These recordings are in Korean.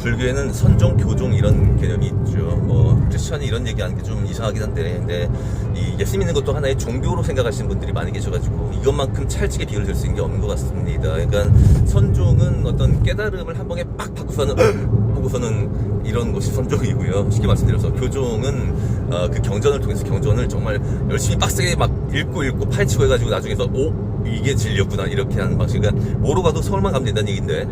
불교에는 선종, 교종 이런 개념이 있죠. 뭐 크리스천이 이런 얘기하는 게 좀 이상하긴 한데, 근데 이 예수 믿는 것도 하나의 종교로 생각하시는 분들이 많이 계셔가지고 이것만큼 찰지게 비교를 될 수 있는 게 없는 것 같습니다. 그러니까 선종은 어떤 깨달음을 한 번에 빡 받고서는 하고서는 이런 것이 선종이고요. 쉽게 말씀드려서 교종은 그 경전을 통해서 경전을 정말 열심히 빡세게 막 읽고 파헤치고 해가지고 나중에서 이게 진리였구나 이렇게 하는 방식. 그러니까 뭐로 가도 서울만 가면 된다는 얘기인데,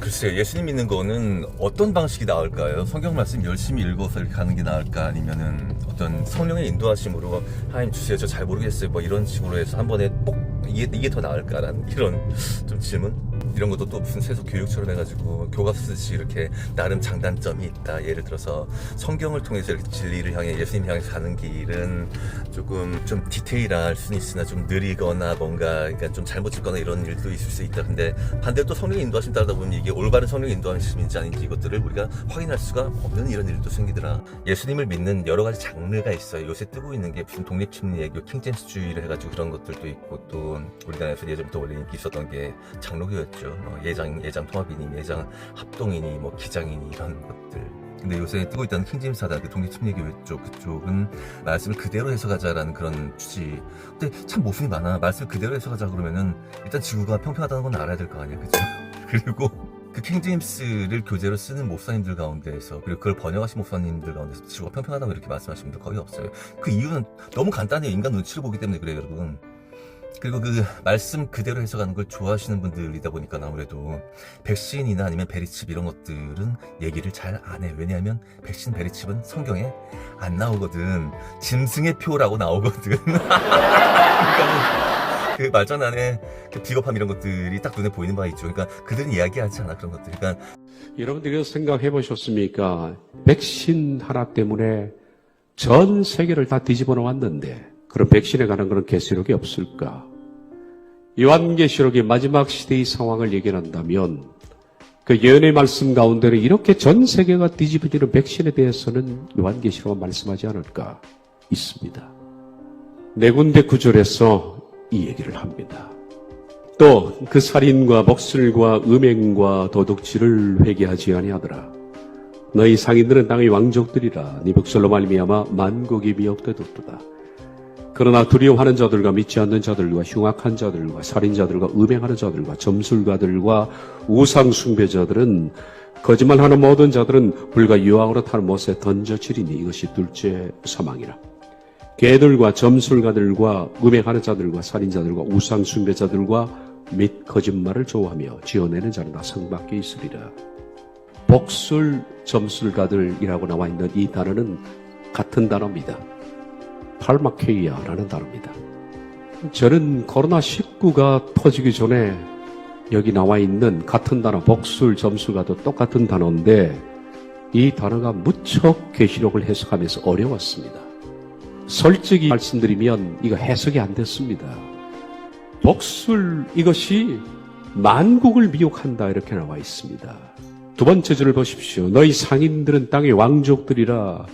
글쎄요, 예수님 믿는 거는 어떤 방식이 나을까요? 성경 말씀 열심히 읽어서 이렇게 가는 게 나을까? 아니면은 어떤 성령의 인도하심으로 하나님 주세요, 저 잘 모르겠어요, 뭐 이런 식으로 해서 한 번에 꼭 이게 더 나을까라는 이런 좀 질문? 이런 것도 또 무슨 세속 교육처럼 해가지고 교과 쓰듯이 이렇게 나름 장단점이 있다. 예를 들어서 성경을 통해서 이렇게 진리를 향해, 예수님 향해 가는 길은 조금 좀 디테일할 수는 있으나 좀 느리거나 뭔가 그러니까 좀 잘못 찍거나 이런 일도 있을 수 있다. 근데 반대로 또 성령의 인도하심 따르다 보면 이게 올바른 성령의 인도하심인지 아닌지 이것들을 우리가 확인할 수가 없는 이런 일도 생기더라. 예수님을 믿는 여러 가지 장르가 있어요. 요새 뜨고 있는 게 무슨 독립심리애교, 킹제임스주의를 해가지고 그런 것들도 있고, 또 우리나라에서 예전부터 원래 인기 있었던 게 장로교였죠. 예장 통합이니, 예장 합동이니, 뭐 기장이니 이런 것들. 근데 요새 뜨고 있다는 킹제임스 사단, 그 독립심리교회 그쪽은 말씀을 그대로 해석하자라는 그런 취지. 근데 참 모순이 많아. 말씀을 그대로 해석하자 그러면은 일단 지구가 평평하다는 건 알아야 될 거 아니야, 그죠? 그리고 그 킹제임스를 교재로 쓰는 목사님들 가운데에서, 그리고 그걸 번역하신 목사님들 가운데서 지구가 평평하다고 이렇게 말씀하시는 분들 거의 없어요. 그 이유는 너무 간단해요. 인간 눈치를 보기 때문에 그래요, 여러분. 그리고 그 말씀 그대로 해석하는 걸 좋아하시는 분들이다 보니까 아무래도 백신이나 아니면 베리칩 이런 것들은 얘기를 잘 안 해. 왜냐하면 백신, 베리칩은 성경에 안 나오거든. 짐승의 표라고 나오거든. 그러니까 그 말장 안에 그 비겁함 이런 것들이 딱 눈에 보이는 바가 있죠. 그러니까 그들은 이야기하지 않아, 그런 것들. 그러니까 여러분들이 생각해 보셨습니까? 백신 하나 때문에 전 세계를 다 뒤집어 놓았는데 그런 백신에 관한 그런 계시록이 없을까? 요한계시록의 마지막 시대의 상황을 예견한다면 그 예언의 말씀 가운데는 이렇게 전 세계가 뒤집어지는 백신에 대해서는 요한계시록은 말씀하지 않을까? 있습니다. 네 군데 구절에서 이 얘기를 합니다. 또 그 살인과 목술과 음행과 도둑질을 회개하지 아니하더라. 너희 상인들은 땅의 왕족들이라. 네 복술로 말미암아 만국이 미혹되었도다. 그러나 두려워하는 자들과 믿지 않는 자들과 흉악한 자들과 살인자들과 음행하는 자들과 점술가들과 우상 숭배자들은, 거짓말하는 모든 자들은 불과 유황으로 타는 못에 던져지리니 이것이 둘째 사망이라. 개들과 점술가들과 음행하는 자들과 살인자들과 우상 숭배자들과 및 거짓말을 좋아하며 지어내는 자는 다 상 밖에 있으리라. 복술 점술가들이라고 나와 있는 이 단어는 같은 단어입니다. 팔마케이아라는 단어입니다. 저는 코로나19가 터지기 전에 여기 나와 있는 같은 단어, 복술, 점술과도 똑같은 단어인데 이 단어가 무척 계시록을 해석하면서 어려웠습니다. 솔직히 말씀드리면 이거 해석이 안 됐습니다. 복술, 이것이 만국을 미혹한다 이렇게 나와 있습니다. 두 번째 줄을 보십시오. 너희 상인들은 땅의 왕족들이라.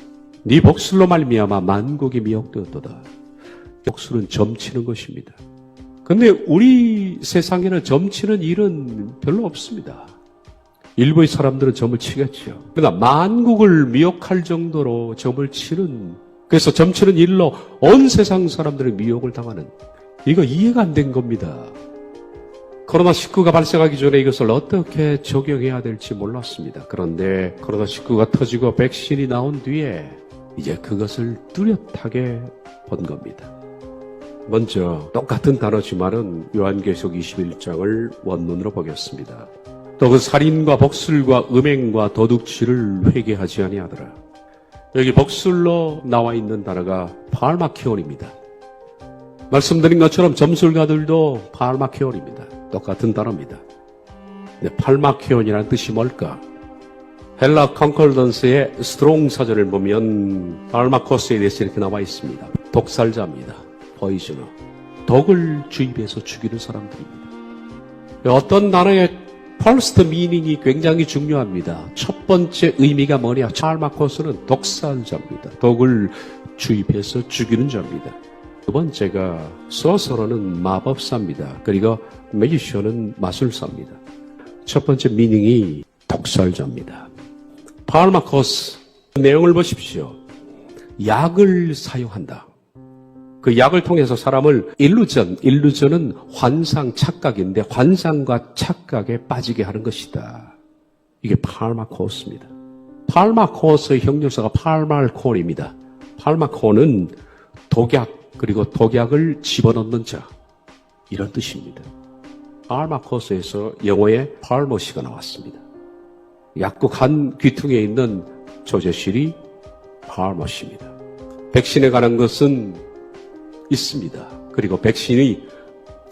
네 복술로 말미암아 만국이 미혹되었도다. 복술은 점치는 것입니다. 근데 우리 세상에는 점치는 일은 별로 없습니다. 일부의 사람들은 점을 치겠죠. 그러나 만국을 미혹할 정도로 점을 치는, 그래서 점치는 일로 온 세상 사람들의 미혹을 당하는, 이거 이해가 안 된 겁니다. 코로나19가 발생하기 전에 이것을 어떻게 적용해야 될지 몰랐습니다. 그런데 코로나19가 터지고 백신이 나온 뒤에 이제 그것을 뚜렷하게 본 겁니다. 먼저 똑같은 단어지만은 요한계시록 21장을 원문으로 보겠습니다. 또 그 살인과 복술과 음행과 도둑질을 회개하지 아니하더라. 여기 복술로 나와 있는 단어가 팔마키온입니다. 말씀드린 것처럼 점술가들도 팔마키온입니다. 똑같은 단어입니다. 근데 팔마키온이라는 뜻이 뭘까? 헬라 컨콜던스의 스트롱 사전을 보면 팔마코스에 대해서 이렇게 나와 있습니다. 독살자입니다. 포이즈너. 독을 주입해서 죽이는 사람들입니다. 어떤 단어의 퍼스트 미닝이 굉장히 중요합니다. 첫 번째 의미가 뭐냐? 팔마코스는 독살자입니다. 독을 주입해서 죽이는 자입니다. 두 번째가 소서러는 마법사입니다. 그리고 매지션은 마술사입니다. 첫 번째 미닝이 독살자입니다. 파르마코스 내용을 보십시오. 약을 사용한다. 그 약을 통해서 사람을 일루전은 환상, 착각인데 환상과 착각에 빠지게 하는 것이다. 이게 파르마코스입니다. 파르마코스의 형용사가 팔말콘입니다. 팔마콘은 독약, 그리고 독약을 집어넣는 자, 이런 뜻입니다. 파르마코스에서 영어의 파르모시가 나왔습니다. 약국 한 귀퉁이에 있는 조제실이 파르모시입니다. 백신에 관한 것은 있습니다. 그리고 백신이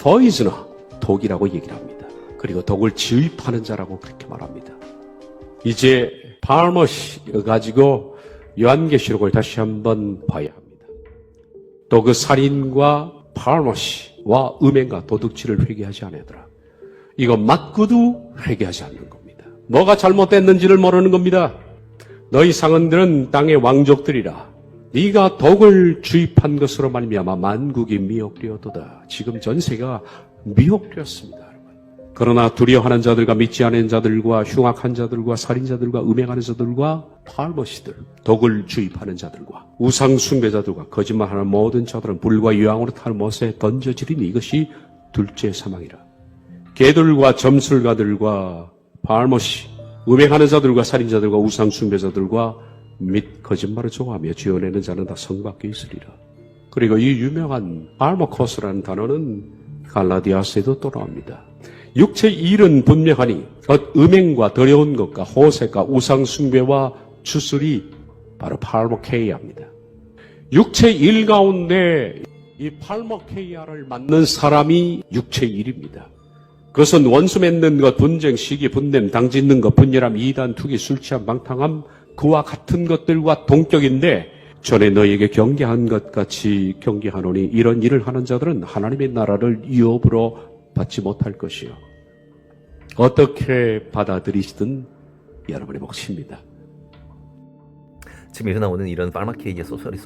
포이즈너, 독이라고 얘기를 합니다. 그리고 독을 지휘하는 자라고 그렇게 말합니다. 이제 파르모시 가지고 요한계시록을 다시 한번 봐야 합니다. 또 그 살인과 파르모시와 음행과 도둑질을 회개하지 않으더라. 이거 맞고도 회개하지 않는 겁니다. 뭐가 잘못됐는지를 모르는 겁니다. 너희 상언들은 땅의 왕족들이라. 네가 독을 주입한 것으로 말미암아 만국이 미혹되었도다. 지금 전 세계가 미혹되었습니다. 그러나 두려워하는 자들과 믿지 않는 자들과 흉악한 자들과 살인자들과 음행하는 자들과 파르모시들, 독을 주입하는 자들과 우상 숭배자들과 거짓말하는 모든 자들은 불과 유황으로 타는 못에 던져지리니 이것이 둘째 사망이라. 개들과 점술가들과 파르모시, 음행하는 자들과 살인자들과 우상 숭배자들과 및 거짓말을 좋아하며 지어내는 자는 다 성 밖에 있으리라. 그리고 이 유명한 파르모코스라는 단어는 갈라디아서에도 또 나옵니다. 육체의 일은 분명하니 음행과 더러운 것과 호색과 우상 숭배와 주술이 바로 팔모케이아입니다. 육체의 일 가운데 이 팔모케이아를 맡는 사람이 육체의 일입니다. 그것은 원수 맺는 것, 분쟁, 시기, 분냄, 당짓는 것, 분열함, 이단, 투기, 술 취함, 방탕함, 그와 같은 것들과 동격인데 전에 너희에게 경계한 것 같이 경계하노니 이런 일을 하는 자들은 하나님의 나라를 유업으로 받지 못할 것이요. 어떻게 받아들이시든 여러분의 몫입니다. 지금 여기서 나오는 이런 파르마케이아 소설이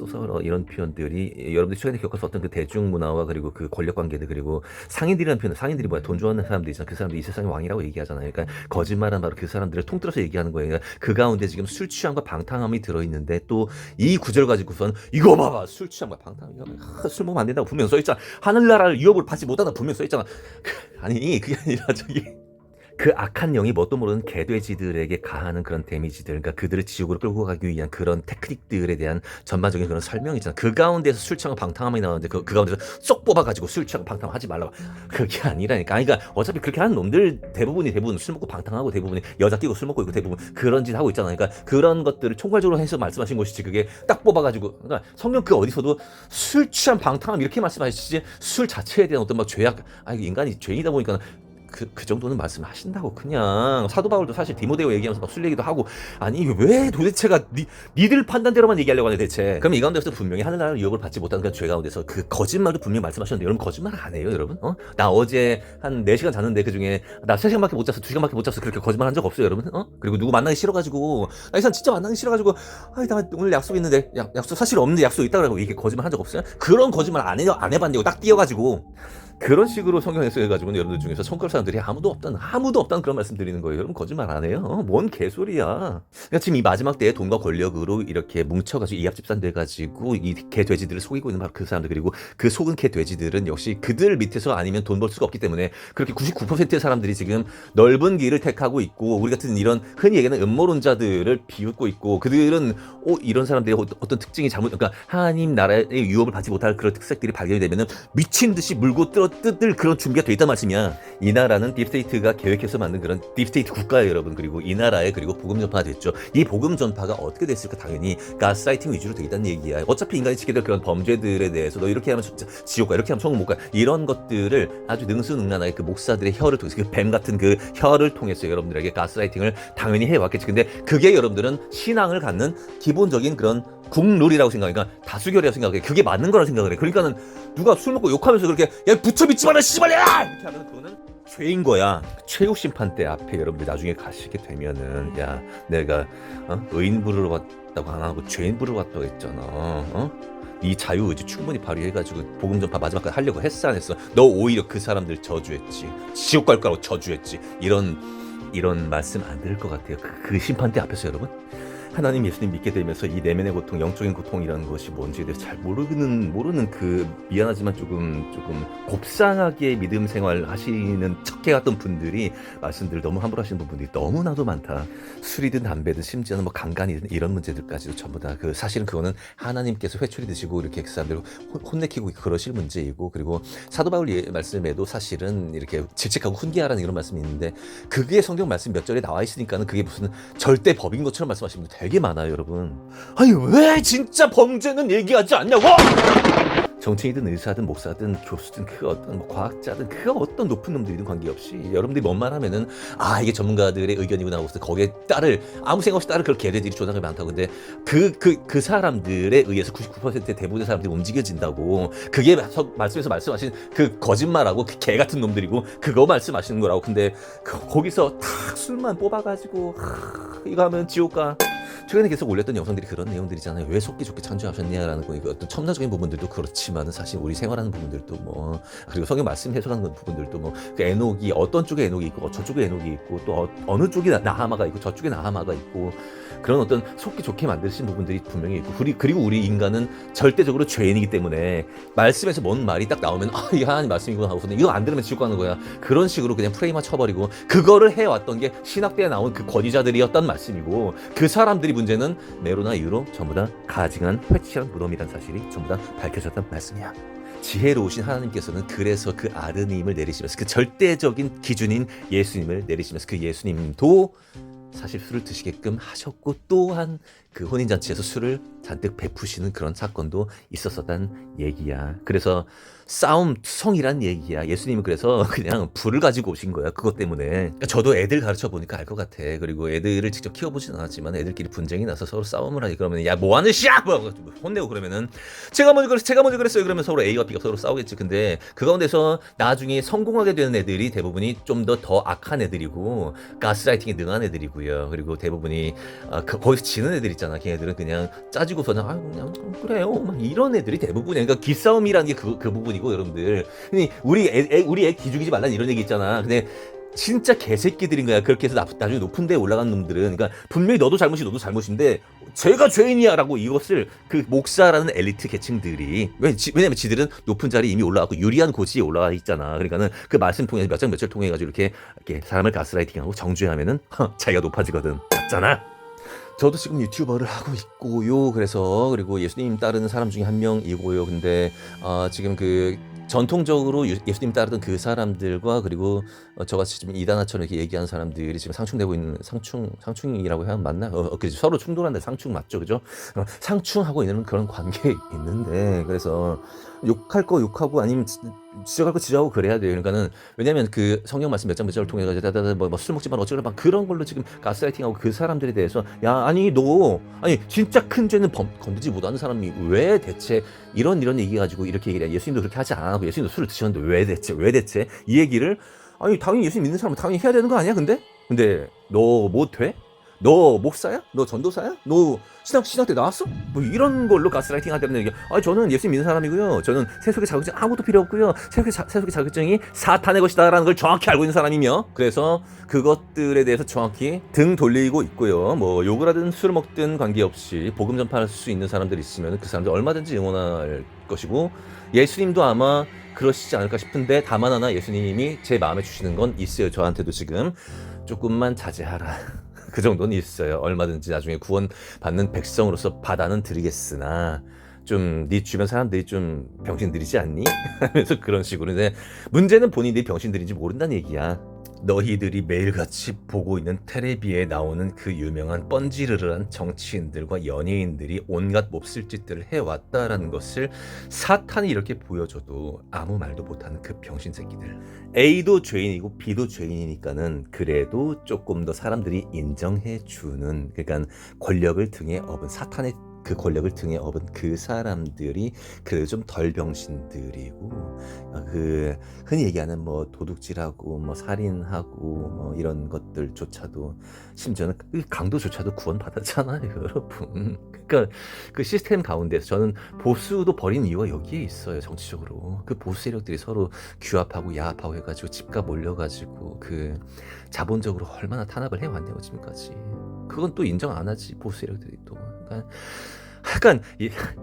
이런 표현들이 여러분들이 최근에 겪어서 어떤 그 대중문화와 그리고 그 권력관계들 그리고 상인들이라는 표현, 상인들이 뭐야? 돈 좋아하는 사람들 있잖아. 그 사람들이 이 세상의 왕이라고 얘기하잖아요. 그러니까 거짓말은 바로 그 사람들을 통틀어서 얘기하는 거예요. 그러니까 그 가운데 지금 술 취함과 방탕함이 들어있는데 또 이 구절 가지고선 이거 봐봐 술 취함과 방탕함 술 먹으면 안 된다고 분명 써있잖아. 하늘나라를 유업을 받지 못한다고 분명 써있잖아. 아니 그게 아니라 저기 그 악한 영이 뭣도 모르는 개돼지들에게 가하는 그런 데미지들, 그러니까 그들을 지옥으로 끌고 가기 위한 그런 테크닉들에 대한 전반적인 그런 설명이잖아. 그 가운데서 술 취하고 방탕함이 나오는데 그 가운데서 쏙 뽑아가지고 술 취하고 방탕 하지 말라고. 그게 아니라니까. 아니, 그러니까 어차피 그렇게 하는 놈들 대부분 술 먹고 방탕하고 대부분이 여자 끼고 술 먹고 있고 대부분 그런 짓 하고 있잖아. 그러니까 그런 것들을 총괄적으로 해서 말씀하신 것이지. 그게 딱 뽑아가지고. 그러니까 성경 그 어디서도 술 취한 방탕함 이렇게 말씀하시지 술 자체에 대한 어떤 막 죄악, 인간이 죄인이다 보니까 그 정도는 말씀하신다고. 그냥 사도 바울도 사실 디모데오 얘기하면서 막 술 얘기도 하고. 아니 왜 도대체가 니들 판단대로만 얘기하려고 하네 대체. 그럼 이 가운데서 분명히 하늘나라를 유업을 받지 못하는 그 죄 가운데서 그 거짓말도 분명히 말씀하셨는데 여러분 거짓말 안 해요 여러분? 나 어제 한 4시간 잤는데 그중에 나 3시간밖에 못 잤어 2시간밖에 못 잤어 그렇게 거짓말 한 적 없어요 여러분? 그리고 누구 만나기 싫어가지고 나 이 사람 진짜 만나기 싫어가지고 나 오늘 약속 있는데 약속 사실 없는데 약속 있다 그러고 이게 거짓말 한 적 없어요? 그런 거짓말 안 해봤냐고 딱 띄어가지고 그런 식으로 성경에서 해가지고는 여러분들 중에서 손가락 사람들이 아무도 없다는 그런 말씀 드리는 거예요. 여러분 거짓말 안 해요. 뭔 개소리야. 그러니까 지금 이 마지막 때에 돈과 권력으로 이렇게 뭉쳐가지고 이합집산 돼가지고 이 개돼지들을 속이고 있는 바로 그 사람들 그리고 그 속은 개돼지들은 역시 그들 밑에서 아니면 돈 벌 수가 없기 때문에 그렇게 99%의 사람들이 지금 넓은 길을 택하고 있고 우리 같은 이런 흔히 얘기하는 음모론자들을 비웃고 있고 그들은 이런 사람들이 어떤 특징이 그러니까 하나님 나라의 유업을 받지 못할 그런 특색들이 발견이 되면은 미친 듯이 물고 뜯을 그런 준비가 돼 있단 말씀이야. 이 나라는 딥스테이트가 계획해서 만든 그런 딥스테이트 국가예요 여러분. 그리고 이 나라에 그리고 복음 전파가 됐죠. 이 복음 전파가 어떻게 됐을까? 당연히 가스라이팅 위주로 되겠다는 얘기야. 어차피 인간이 지게 될 그런 범죄들에 대해서 너 이렇게 하면 지옥 가 이렇게 하면 천국 못 가 이런 것들을 아주 능수능란하게 그 목사들의 혀를 통해서 그 뱀 같은 그 혀를 통해서 여러분들에게 가스라이팅을 당연히 해왔겠지. 근데 그게 여러분들은 신앙을 갖는 기본적인 그런 국룰이라고 생각하니까 다수결이라고 생각해. 그게 맞는 거라고 생각을 해. 그러니까는 누가 술 먹고 욕하면서 그렇게 야 부처 믿지 마라 씨발야 이렇게 하면 그거는 죄인 거야. 최후 심판대 앞에 여러분들 나중에 가시게 되면은 야 내가 의인 부르러 왔다고 안 하고 죄인 부르러 왔다고 했잖아. 이 자유의지 충분히 발휘해가지고 복음 전파 마지막까지 하려고 했어 안 했어? 너 오히려 그 사람들 저주했지. 지옥 갈 거라고 저주했지. 이런 이런 말씀 안 들을 것 같아요. 그 심판대 앞에서 여러분. 하나님 예수님 믿게 되면서 이 내면의 고통, 영적인 고통이라는 것이 뭔지에 대해서 잘 모르는 그 미안하지만 조금 곱상하게 믿음 생활 하시는 척해 갔던 분들이 말씀들 너무 함부로 하시는 분들이 너무나도 많다. 술이든 담배든 심지어는 뭐 강간이든 이런 문제들까지도 전부 다 그 사실은 그거는 하나님께서 회초리 드시고 이렇게 그 사람들을 혼내키고 그러실 문제이고, 그리고 사도 바울 말씀에도 사실은 이렇게 질책하고 훈계하라는 이런 말씀이 있는데 그게 성경 말씀 몇 절에 나와 있으니까는 그게 무슨 절대 법인 것처럼 말씀하시는 분들 되게 많아요, 여러분. 아니 왜 진짜 범죄는 얘기하지 않냐고! 정치인이든 의사든 목사든 교수든 그 어떤 뭐 과학자든 그 어떤 높은 놈들이든 관계없이 여러분들이 뭔 말 하면은 이게 전문가들의 의견이구나 하고서 거기에 아무 생각 없이 따를 그런 개들이 조장이 많다고. 근데 그 사람들에 의해서 99%의 대부분의 사람들이 움직여진다고. 그게 말씀에서 말씀하신 그 거짓말하고 그 개 같은 놈들이고 그거 말씀하시는 거라고. 근데 거기서 탁 술만 뽑아가지고 이거 하면 지옥 가. 최근에 계속 올렸던 영상들이 그런 내용들이잖아요. 왜 속기 좋게 창조하셨냐라는 거. 이거 어떤 첨단적인 부분들도 그렇지만은 사실 우리 생활하는 부분들도 뭐, 그리고 성경 말씀 해석하는 부분들도 뭐, 그 에녹이 어떤 쪽에 에녹이 있고 저쪽에 에녹이 있고 또 어느 쪽에 나하마가 있고 저쪽에 나하마가 있고, 그런 어떤 속기 좋게 만드신 부분들이 분명히 있고, 그리고 우리 인간은 절대적으로 죄인이기 때문에 말씀에서 뭔 말이 딱 나오면 이게 하나님 말씀이구나 하고서 이거 안 들으면 지옥 가는 거야. 그런 식으로 그냥 프레임화 쳐버리고 그거를 해왔던 게 신학대에 나온 그 권위자들이었단 말씀이고, 그 사람들이 문제는 네로나 유로 전부 다 가증한 회치한 무덤이란 사실이 전부 다 밝혀졌단 말씀이야. 지혜로우신 하나님께서는 그래서 그 아르님을 내리시면서 그 절대적인 기준인 예수님을 내리시면서 그 예수님도 사실 술을 드시게끔 하셨고, 또한 그 혼인잔치에서 술을 잔뜩 베푸시는 그런 사건도 있었었단 얘기야. 그래서 싸움 투성이란 얘기야. 예수님은 그래서 그냥 불을 가지고 오신 거야. 그것 때문에. 저도 애들 가르쳐 보니까 알 것 같아. 그리고 애들을 직접 키워보진 않았지만 애들끼리 분쟁이 나서 서로 싸움을 하니, 그러면 야 뭐하는 씨야! 뭐 혼내고 그러면은 제가 먼저 그랬어요. 그러면 서로 A와 B가 서로 싸우겠지. 근데 그 가운데서 나중에 성공하게 되는 애들이 대부분이 좀 더 악한 애들이고 가스라이팅에 능한 애들이고요. 그리고 대부분이 거기서 지는 애들 있잖아. 걔네들은 그냥 짜지고서는 그냥 그래요 막 이런 애들이 대부분이야. 그러니까 기싸움이라는 게 그 부분이고, 여러분들. 우리 애 기죽이지 말라는 이런 얘기 있잖아. 근데 진짜 개새끼들인 거야. 그렇게 해서 나중에 높은 데에 올라간 놈들은. 그러니까 분명히 너도 잘못인데 제가 죄인이야라고 이것을 그 목사라는 엘리트 계층들이, 왜냐면 지들은 높은 자리에 이미 올라가고 유리한 고지에 올라가 있잖아. 그러니까는 그 말씀 통해서 몇 장 몇 절 통해 가지고 이렇게 사람을 가스라이팅하고 정죄하면은 자기가 높아지거든. 맞잖아. 저도 지금 유튜버를 하고 있고요. 그리고 예수님 따르는 사람 중에 한 명이고요. 근데 지금 그 전통적으로 예수님 따르던 그 사람들과, 그리고 저같이 지금 이단아처럼 이렇게 얘기하는 사람들이 지금 상충되고 있는, 상충이라고 해야 맞나? 그죠. 서로 충돌하는데 상충 맞죠, 그죠? 상충하고 있는 그런 관계에 있는데, 그래서 욕할 거 욕하고 아니면 지적할 거 지적하고 그래야 돼요. 그러니까는 왜냐면 그 성경 말씀 몇 장 몇 절을 통해 가지고 술 먹지 마라 어쩌고 막 그런 걸로 지금 가스라이팅하고 그 사람들에 대해서 아니 진짜 큰 죄는 건드지 못하는 사람이 왜 대체 이런 얘기 가지고 이렇게 얘기를 해. 예수님도 그렇게 하지 않았고 예수님도 술을 드셨는데 왜 대체 이 얘기를, 당연히 예수님 믿는 사람은 당연히 해야 되는 거 아니야? 근데 너 뭐 돼? 너 목사야? 너 전도사야? 너 신학 때 나왔어? 뭐 이런 걸로 가스라이팅 하다는 얘기. 저는 예수님 믿는 사람이고요. 저는 세속의 자격증 아무것도 필요 없고요. 세속의 자격증이 사탄의 것이다라는 걸 정확히 알고 있는 사람이며, 그래서 그것들에 대해서 정확히 등 돌리고 있고요. 뭐 욕을 하든 술을 먹든 관계없이 복음 전파할 수 있는 사람들이 있으면 그 사람들 얼마든지 응원할 것이고, 예수님도 아마 그러시지 않을까 싶은데, 다만 하나 예수님이 제 마음에 주시는 건 있어요. 저한테도 지금 조금만 자제하라. 그 정도는 있어요. 얼마든지 나중에 구원 받는 백성으로서 받아는 드리겠으나 좀 네 주변 사람들이 좀 병신들이지 않니? 하면서 그런 식으로. 근데 문제는 본인들이 병신들인지 모른다는 얘기야. 너희들이 매일같이 보고 있는 텔레비에 나오는 그 유명한 뻔지르르한 정치인들과 연예인들이 온갖 몹쓸 짓들을 해왔다라는 것을 사탄이 이렇게 보여줘도 아무 말도 못하는 그 병신 새끼들. A도 죄인이고 B도 죄인이니까는 그래도 조금 더 사람들이 인정해주는, 그러니까 권력을 등에 업은 사탄의 그 권력을 등에 업은 그 사람들이 그래도 좀 덜 병신들이고, 그 흔히 얘기하는 뭐 도둑질하고 뭐 살인하고 뭐 이런 것들조차도, 심지어는 그 강도조차도 구원받았잖아요, 여러분. 그러니까 그 시스템 가운데서 저는 보수도 버린 이유가 여기에 있어요. 정치적으로 그 보수 세력들이 서로 규합하고 야합하고 해가지고 집값 올려가지고 그 자본적으로 얼마나 탄압을 해왔냐고, 지금까지. 그건 또 인정 안 하지, 보수 세력들이 또. 그러니까 약간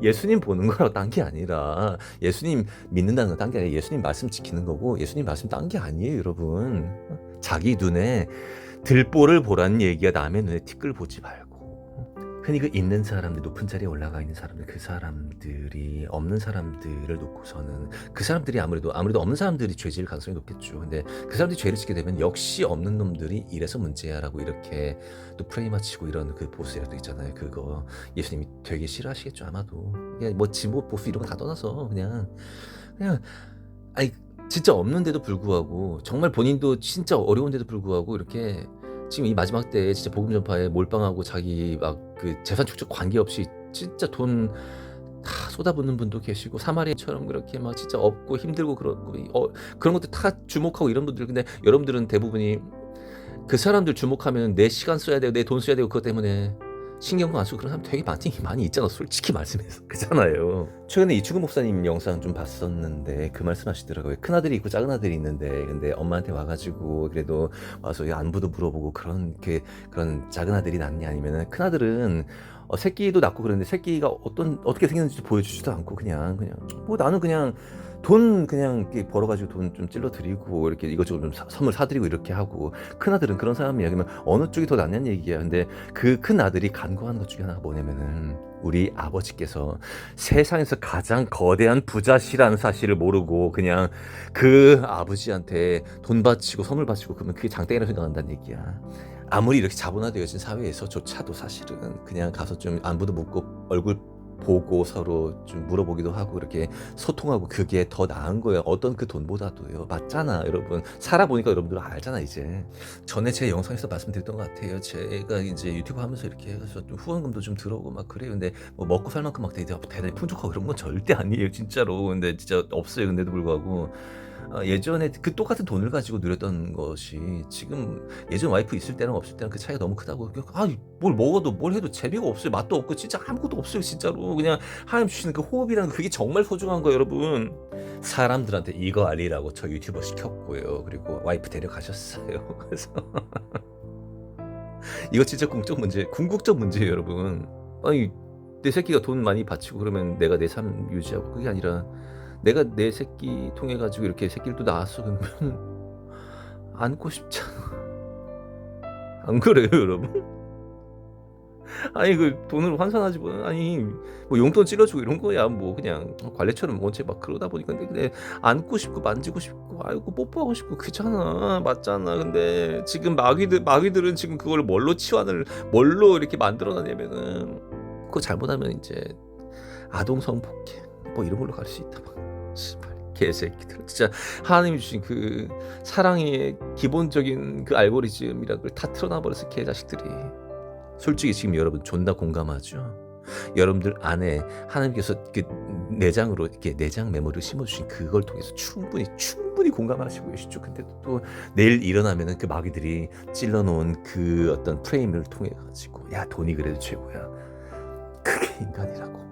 예수님 보는 거랑 딴 게 아니라, 예수님 믿는다는 건 딴 게 아니라 예수님 말씀 지키는 거고, 예수님 말씀 딴 게 아니에요, 여러분. 자기 눈에 들보를 보라는 얘기가 남의 눈에 티끌 보지 말고, 흔히 그 있는 사람들, 높은 자리에 올라가 있는 사람들, 그 사람들이 없는 사람들을 놓고서는, 그 사람들이 아무래도 없는 사람들이 죄 지을 가능성이 높겠죠. 근데 그 사람들이 죄를 짓게 되면 역시 없는 놈들이 이래서 문제야라고 이렇게 또 프레임 맞히고 이런 그 보수애들 있잖아요. 그거 예수님이 되게 싫어하시겠죠, 아마도. 그냥 뭐 진보 보수 이런 거 다 떠나서 그냥 아니 진짜 없는데도 불구하고, 정말 본인도 진짜 어려운데도 불구하고 이렇게 지금 이 마지막 때에 진짜 복음 전파에 몰빵하고 자기 막 그 재산 축적 관계없이 진짜 돈 다 쏟아붓는 분도 계시고, 사마리아처럼 그렇게 막 진짜 없고 힘들고 그렇고 그런 것들 다 주목하고 이런 분들. 근데 여러분들은 대부분이 그 사람들 주목하면 내 시간 써야 되고 내 돈 써야 되고 그것 때문에 신경도 안 쓰고 그런 사람 되게 많이 있잖아, 솔직히 말씀해서. 그잖아요. 최근에 이충근 목사님 영상 좀 봤었는데 그 말씀하시더라고요. 큰아들이 있고 작은아들이 있는데, 근데 엄마한테 와가지고 그래도 와서 안부도 물어보고 그런 작은아들이 낫냐, 아니면은 큰아들은 새끼도 낳고 그러는데 새끼가 어떻게 생겼는지 보여주지도 않고 그냥 뭐 나는 그냥 돈 그냥 이렇게 벌어가지고 돈 좀 찔러 드리고 이렇게 이것저것 좀 선물 사드리고 이렇게 하고, 큰아들은 그런 사람이야. 그러면 어느 쪽이 더 낫냐는 얘기야. 근데 그 큰아들이 간구하는 것 중에 하나가 뭐냐면은, 우리 아버지께서 세상에서 가장 거대한 부자시라는 사실을 모르고 그냥 그 아버지한테 돈 바치고 선물 바치고 그러면 그게 장땡이라고 생각한다는 얘기야. 아무리 이렇게 자본화되어진 사회에서조차도 사실은 그냥 가서 좀 안부도 묻고 얼굴 보고 서로 좀 물어보기도 하고 이렇게 소통하고, 그게 더 나은 거예요. 어떤 그 돈보다도요. 맞잖아, 여러분. 살아보니까 여러분들 알잖아, 이제. 전에 제 영상에서 말씀드렸던 것 같아요. 제가 이제 유튜브 하면서 이렇게 해서 좀 후원금도 좀 들어오고 막 그래요. 근데 뭐 먹고 살 만큼 막 대단히 풍족하고 그런 건 절대 아니에요, 진짜로. 근데 진짜 없어요. 근데도 불구하고 예전에 그 똑같은 돈을 가지고 누렸던 것이, 지금 예전 와이프 있을 때랑 없을 때랑 그 차이가 너무 크다고. 뭘 먹어도 뭘 해도 재미가 없어요. 맛도 없고 진짜 아무것도 없어요, 진짜로. 그냥 하나님 주시는 그 호흡이라는 그게 정말 소중한 거예요, 여러분. 사람들한테 이거 알리라고 저 유튜버 시켰고요. 그리고 와이프 데려가셨어요. 그래서 이거 진짜 궁극적 문제예요, 여러분. 아니, 내 새끼가 돈 많이 바치고 그러면 내가 내 삶 유지하고, 그게 아니라 내가 내 새끼 통해 가지고 이렇게 새끼를 또 낳았어, 그러면 안고 싶잖아. 안 그래요, 여러분? 아니 그 돈을 환산하지 뭐, 아니 뭐 용돈 찔러주고 이런 거야 뭐 그냥 관례처럼 원체 막 그러다 보니까. 근데 안고 싶고 만지고 싶고 아이고 뽀뽀하고 싶고 그잖아, 맞잖아. 근데 지금 마귀들은 지금 그걸 뭘로 이렇게 만들어놨냐면은, 그거 잘못하면 이제 아동 성폭행 뭐 이런 걸로 갈 수 있다. 막 씨발 개새끼들. 진짜 하나님이 주신 그 사랑의 기본적인 그 알고리즘이라는 걸 다 틀어놔버렸어, 개자식들이. 솔직히 지금 여러분 존나 공감하죠? 여러분들 안에 하나님께서 그 내장으로 이렇게 내장 메모리를 심어주신 그걸 통해서 충분히 공감하시고 계시죠? 근데 또 내일 일어나면은 그 마귀들이 찔러놓은 그 어떤 프레임을 통해 가지고, 야 돈이 그래도 최고야, 그게 인간이라고.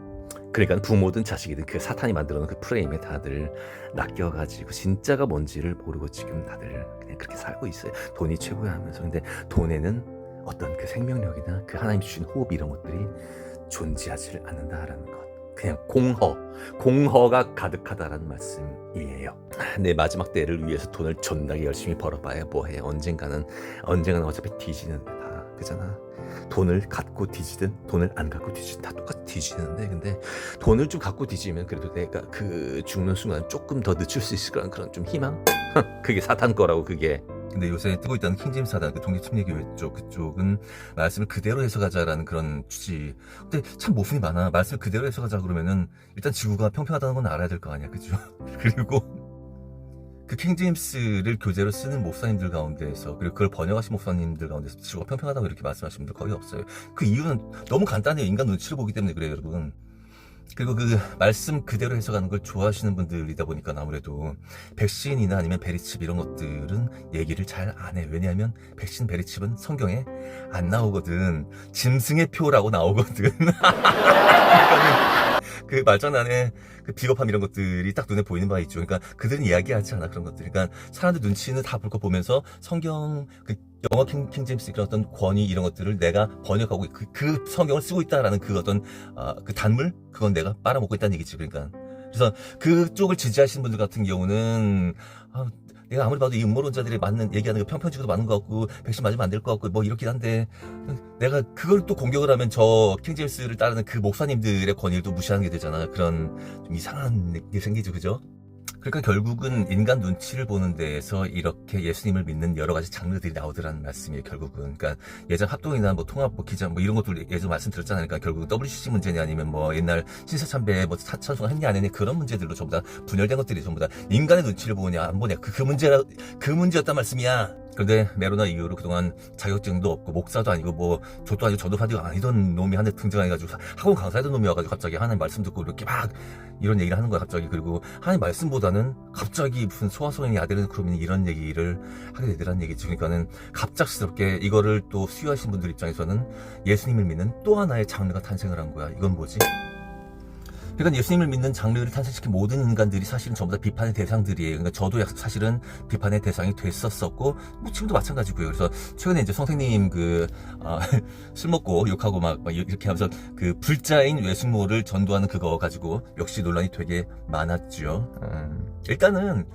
그러니까 부모든 자식이든 그 사탄이 만들어놓은 그 프레임에 다들 낚여가지고 진짜가 뭔지를 모르고 지금 다들 그냥 그렇게 살고 있어요. 돈이 최고야 하면서. 근데 돈에는 어떤 그 생명력이나 그 하나님 주신 호흡 이런 것들이 존재하지 않는다라는 것. 그냥 공허가 가득하다라는 말씀이에요. 내 마지막 때를 위해서 돈을 존나게 열심히 벌어봐야 뭐해. 언젠가는 어차피 뒤지는 다 그잖아. 돈을 갖고 뒤지든 돈을 안 갖고 뒤지든 다 똑같이 뒤지는데, 근데 돈을 좀 갖고 뒤지면 그래도 내가 그 죽는 순간 조금 더 늦출 수 있을 거라는 그런 좀 희망? 그게 사탄 거라고, 그게. 근데 요새 뜨고 있다는 킹제임스 사단, 그 독립침례교회 그쪽은 말씀을 그대로 해석하자라는 그런 취지. 근데 참 모순이 많아. 말씀을 그대로 해석하자 그러면은 일단 지구가 평평하다는 건 알아야 될 거 아니야, 그죠? 그리고 그 킹제임스를 교재로 쓰는 목사님들 가운데에서, 그리고 그걸 번역하신 목사님들 가운데서 지구가 평평하다고 이렇게 말씀하시는 분들 거의 없어요. 그 이유는 너무 간단해요. 인간 눈치를 보기 때문에 그래요, 여러분. 그리고 그 말씀 그대로 해석하는 걸 좋아하시는 분들이다 보니까 아무래도 백신이나 아니면 베리칩 이런 것들은 얘기를 잘 안 해. 왜냐하면 백신, 베리칩은 성경에 안 나오거든. 짐승의 표라고 나오거든. 그러니까는 그 말장난에 그 비겁함 이런 것들이 딱 눈에 보이는 바가 있죠. 그러니까 그들은 이야기하지 않아, 그런 것들. 그러니까 사람들 눈치는 다 볼 거 보면서 성경, 그 영어 킹제임스 그런 어떤 권위 이런 것들을 내가 번역하고 그 성경을 쓰고 있다라는 그 어떤 그 단물, 그건 내가 빨아먹고 있다는 얘기지. 그러니까 그래서 그쪽을 지지하시는 분들 같은 경우는 내가 아무리 봐도 이 음모론자들이 맞는 얘기하는 거 평평지도 맞는 것 같고 백신 맞으면 안 될 것 같고 뭐 이렇긴 한데, 내가 그걸 또 공격을 하면 저 킹제임스를 따르는 그 목사님들의 권위를 또 무시하는 게 되잖아. 그런 좀 이상한 게 생기죠, 그죠? 그러니까 결국은 인간 눈치를 보는 데에서 이렇게 예수님을 믿는 여러 가지 장르들이 나오더라는 말씀이에요, 결국은. 그러니까 예전 합동이나 뭐 통합, 뭐 기자, 뭐 이런 것들 예전 말씀드렸잖아요. 그러니까 결국은 WCC 문제냐 아니면 뭐 옛날 신사참배 뭐 찬송 했냐 안 했냐 그런 문제들로 전부 다 분열된 것들이 전부 다 인간의 눈치를 보냐 안 보냐 그 문제였단 말씀이야. 그런데 메로나 이후로 그동안 자격증도 없고 목사도 아니고 뭐 저도 아니고 저도 아니던 놈이 한 대 등장해가지고 학원 강사하던 놈이 와가지고 갑자기 하나님 말씀 듣고 이렇게 막 이런 얘기를 하는 거야, 갑자기. 그리고 하나님 말씀보다는 갑자기 무슨 소아성인이 아데르크롬이 이런 얘기를 하게 되더라는 얘기지. 그러니까는 갑작스럽게 이거를 또 수요하신 분들 입장에서는 예수님을 믿는 또 하나의 장르가 탄생을 한 거야. 이건 뭐지? 그러니까 예수님을 믿는 장르를 탄생시킨 모든 인간들이 사실은 전부 다 비판의 대상들이에요. 그러니까 저도 사실은 비판의 대상이 됐었었고, 뭐 지금도 마찬가지고요. 그래서 최근에 이제 선생님 술 먹고 욕하고 막 이렇게 하면서 그 불자인 외숙모를 전도하는 그거 가지고 역시 논란이 되게 많았죠. 일단은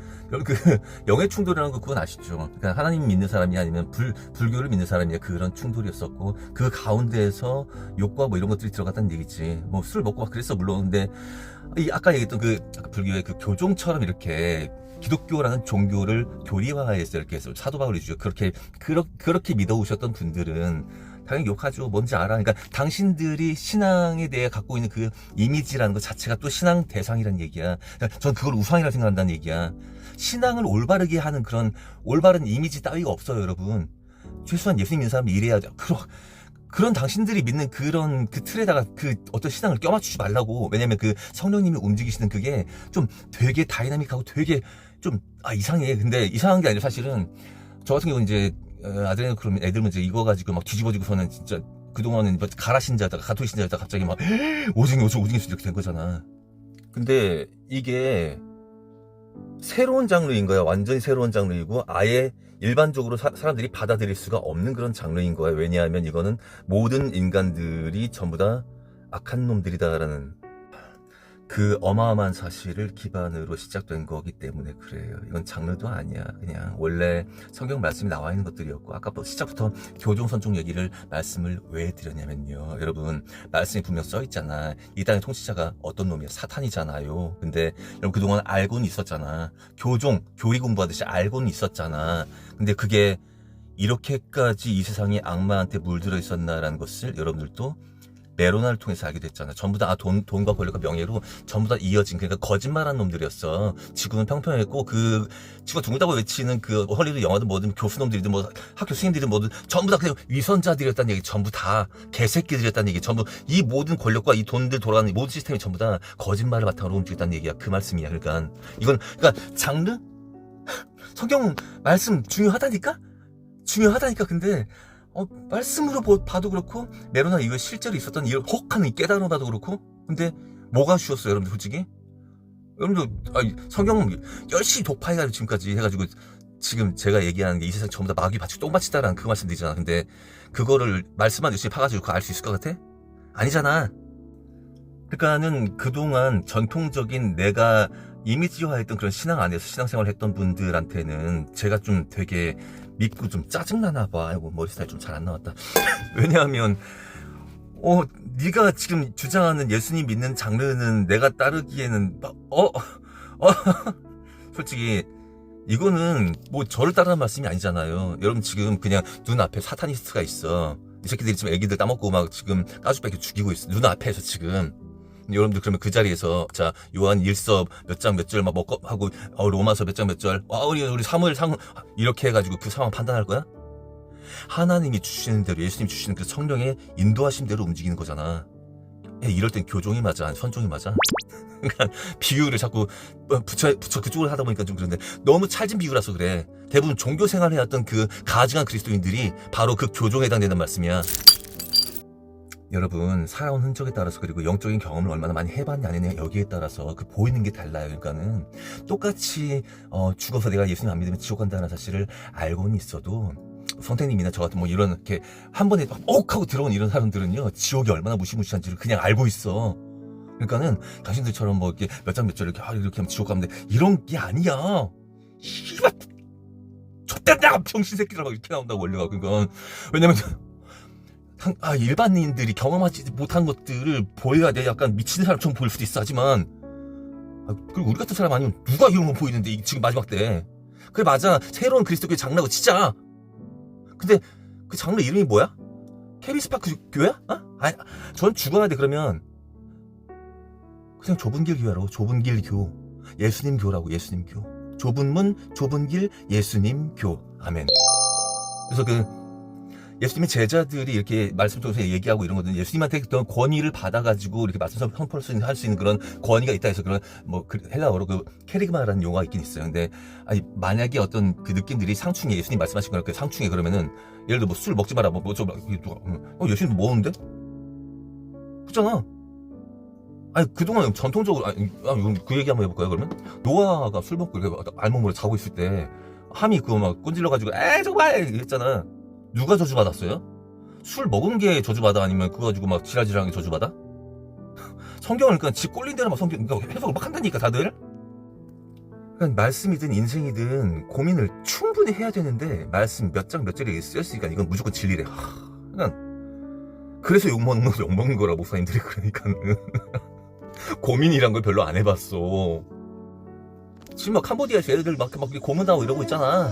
그 영의 충돌이라는 거 그건 아시죠? 그러니까 하나님 믿는 사람이 아니면 불교를 믿는 사람이 그런 충돌이었었고, 그 가운데에서 욕과 뭐 이런 것들이 들어갔다는 얘기지. 뭐 술 먹고 막 그랬어 물론. 근데 아까 얘기했던 아까 불교의 그 교종처럼 이렇게 기독교라는 종교를 교리화해서 이렇게 해서 사도 바울이 주죠. 그렇게 믿어오셨던 분들은 당연히 욕하죠. 뭔지 알아. 그러니까 당신들이 신앙에 대해 갖고 있는 그 이미지라는 것 자체가 또 신앙 대상이라는 얘기야. 그러니까 전 그걸 우상이라고 생각한다는 얘기야. 신앙을 올바르게 하는 그런 올바른 이미지 따위가 없어요, 여러분. 최소한 예수님 믿는 사람이 이래야죠. 그런 당신들이 믿는 그런 그 틀에다가 그 어떤 신앙을 껴맞추지 말라고. 왜냐면 그 성령님이 움직이시는 그게 좀 되게 다이나믹하고 되게 좀 이상해. 근데 이상한 게 아니라 사실은 저 같은 경우는 이제 아드레나크롬 애들 문제 이거 가지고 막 뒤집어지고서는 진짜 그동안은 뭐 가라 신자다가 가톨릭 신자다가 갑자기 막 오징어 이렇게 된 거잖아. 근데 이게 새로운 장르인 거야. 완전히 새로운 장르이고 아예 일반적으로 사람들이 받아들일 수가 없는 그런 장르인 거야. 왜냐하면 이거는 모든 인간들이 전부 다 악한 놈들이다라는 그 어마어마한 사실을 기반으로 시작된 거기 때문에 그래요. 이건 장르도 아니야. 그냥 원래 성경 말씀이 나와 있는 것들이었고, 아까부터 시작부터 교종선종 얘기를 말씀을 왜 드렸냐면요, 여러분 말씀이 분명 써 있잖아. 이 땅의 통치자가 어떤 놈이야? 사탄이잖아요. 근데 여러분 그동안 알고는 있었잖아. 교리 공부하듯이 알고는 있었잖아. 근데 그게 이렇게까지 이 세상에 악마한테 물들어 있었나라는 것을 여러분들도 메로나를 통해서 알게 됐잖아. 전부 다 돈과 권력과 명예로 전부 다 이어진, 그러니까 거짓말한 놈들이었어. 지구는 평평했고 그 지구가 둥글다고 외치는 그 헐리우드 영화든 뭐든 교수놈들이든 뭐 학교 스님들이든 뭐든 전부 다 그냥 위선자들이었다는 얘기, 전부 다 개새끼들이었다는 얘기, 전부 이 모든 권력과 이 돈들 돌아가는 모든 시스템이 전부 다 거짓말을 바탕으로 움직였다는 얘기야. 그 말씀이야. 그러니까 이건 장르? 성경 말씀 중요하다니까? 근데 말씀으로 봐도 그렇고 메로나 이후에 실제로 있었던 이런 혹하는 깨달음을 봐도 그렇고, 근데 뭐가 쉬웠어요, 여러분들? 솔직히 여러분들 성경 열심히 독파해가지고 지금까지 해가지고 지금 제가 얘기하는 게 이 세상 전부 다 마귀 바치고 똥바치다라는 그 말씀드리잖아. 근데 그거를 말씀만 열심히 파가지고 그거 알 수 있을 것 같아? 아니잖아. 그러니까는 그동안 전통적인 내가 이미지화했던 그런 신앙 안에서 신앙생활을 했던 분들한테는 제가 좀 되게 믿고 좀 짜증나나 봐. 아이고, 머리 스타일 좀 잘 안 나왔다. 왜냐하면 네가 지금 주장하는 예수님 믿는 장르는 내가 따르기에는 솔직히 이거는 뭐 저를 따르는 말씀이 아니잖아요. 여러분 지금 그냥 눈앞에 사타니스트가 있어. 이 새끼들이 지금 애기들 따먹고 막 지금 까죽밖에 죽이고 있어. 눈앞에서 지금 여러분들 그러면 그 자리에서 자 요한 1서 몇 장 몇 절 막 먹고 하고 로마서 몇 장 몇 절 우리 사무엘 상 이렇게 해가지고 그 상황 판단할 거야? 하나님이 주시는 대로 예수님 주시는 그 성령의 인도하신 대로 움직이는 거잖아. 이럴 땐 교종이 맞아, 선종이 맞아? 그러니까 비유를 자꾸 붙여 그쪽으로 하다 보니까 좀 그런데 너무 찰진 비유라서 그래. 대부분 종교 생활을 해왔던 그 가증한 그리스도인들이 바로 그 교종에 해당되는 말씀이야. 여러분 살아온 흔적에 따라서 그리고 영적인 경험을 얼마나 많이 해봤냐 안 했냐 여기에 따라서 그 보이는 게 달라요. 그러니까는 똑같이 죽어서 내가 예수님 안 믿으면 지옥 간다는 사실을 알고는 있어도 성태님이나 저 같은 뭐 이런 이렇게 한 번에 억 하고 들어온 이런 사람들은요 지옥이 얼마나 무시무시한지를 그냥 알고 있어. 그러니까는 당신들처럼 뭐 이렇게 몇 장 몇 절 이렇게 이렇게 하면 지옥 가면 돼 이런 게 아니야. 씨발 좆된다 병신 새끼들하고 이렇게 나온다고 원리가. 그러니까 왜냐면 일반인들이 경험하지 못한 것들을 보여야 돼. 약간 미친 사람처럼 보일 수도 있어. 하지만 그리고 우리 같은 사람 아니면 누가 이런 거 보이는데 지금 마지막 때. 그래 맞아. 새로운 그리스도교회 장르고 치자. 근데 그 장르 이름이 뭐야? 케비스파크 교회야? 전 죽어야 돼. 그러면 그냥 좁은 길 교회라고. 좁은 길 교. 예수님 교라고. 예수님 교. 좁은 문 좁은 길 예수님 교. 아멘. 그래서 그 예수님의 제자들이 이렇게 말씀 통해서 얘기하고 이런 거든 예수님한테 그런 권위를 받아가지고 이렇게 말씀 선포를 할 수 있는 그런 권위가 있다 해서 그런 뭐 헬라어로 그 케리그마라는 용어가 있긴 있어요. 근데 만약에 어떤 그 느낌들이 상충해 예수님 말씀하신 거랑 그 상충해 그러면은 예를 들어 뭐 술 먹지 마라 예수님 먹었는데? 그렇잖아. 그동안 전통적으로 그 얘기 한번 해볼까요? 그러면 노아가 술 먹고 이렇게 알몸으로 자고 있을 때 함이 그거 막 꼰질러가지고 정말 했잖아. 누가 저주받았어요? 술 먹은 게 저주받아? 아니면 그거 가지고 막 지랄지랄하게 저주받아? 성경을 그러니까 지 꼴린 대로 막 성경 그러니까 해석을 막 한다니까 다들. 그러니까 말씀이든 인생이든 고민을 충분히 해야 되는데 말씀 몇 장 몇 절에 쓰였으니까 이건 무조건 진리래. 그러니까 그래서 욕먹는 거라 목사님들이. 그러니까는 고민이란 걸 별로 안 해봤어. 지금 막 캄보디아에서 애들 막 고문당하고 이러고 있잖아.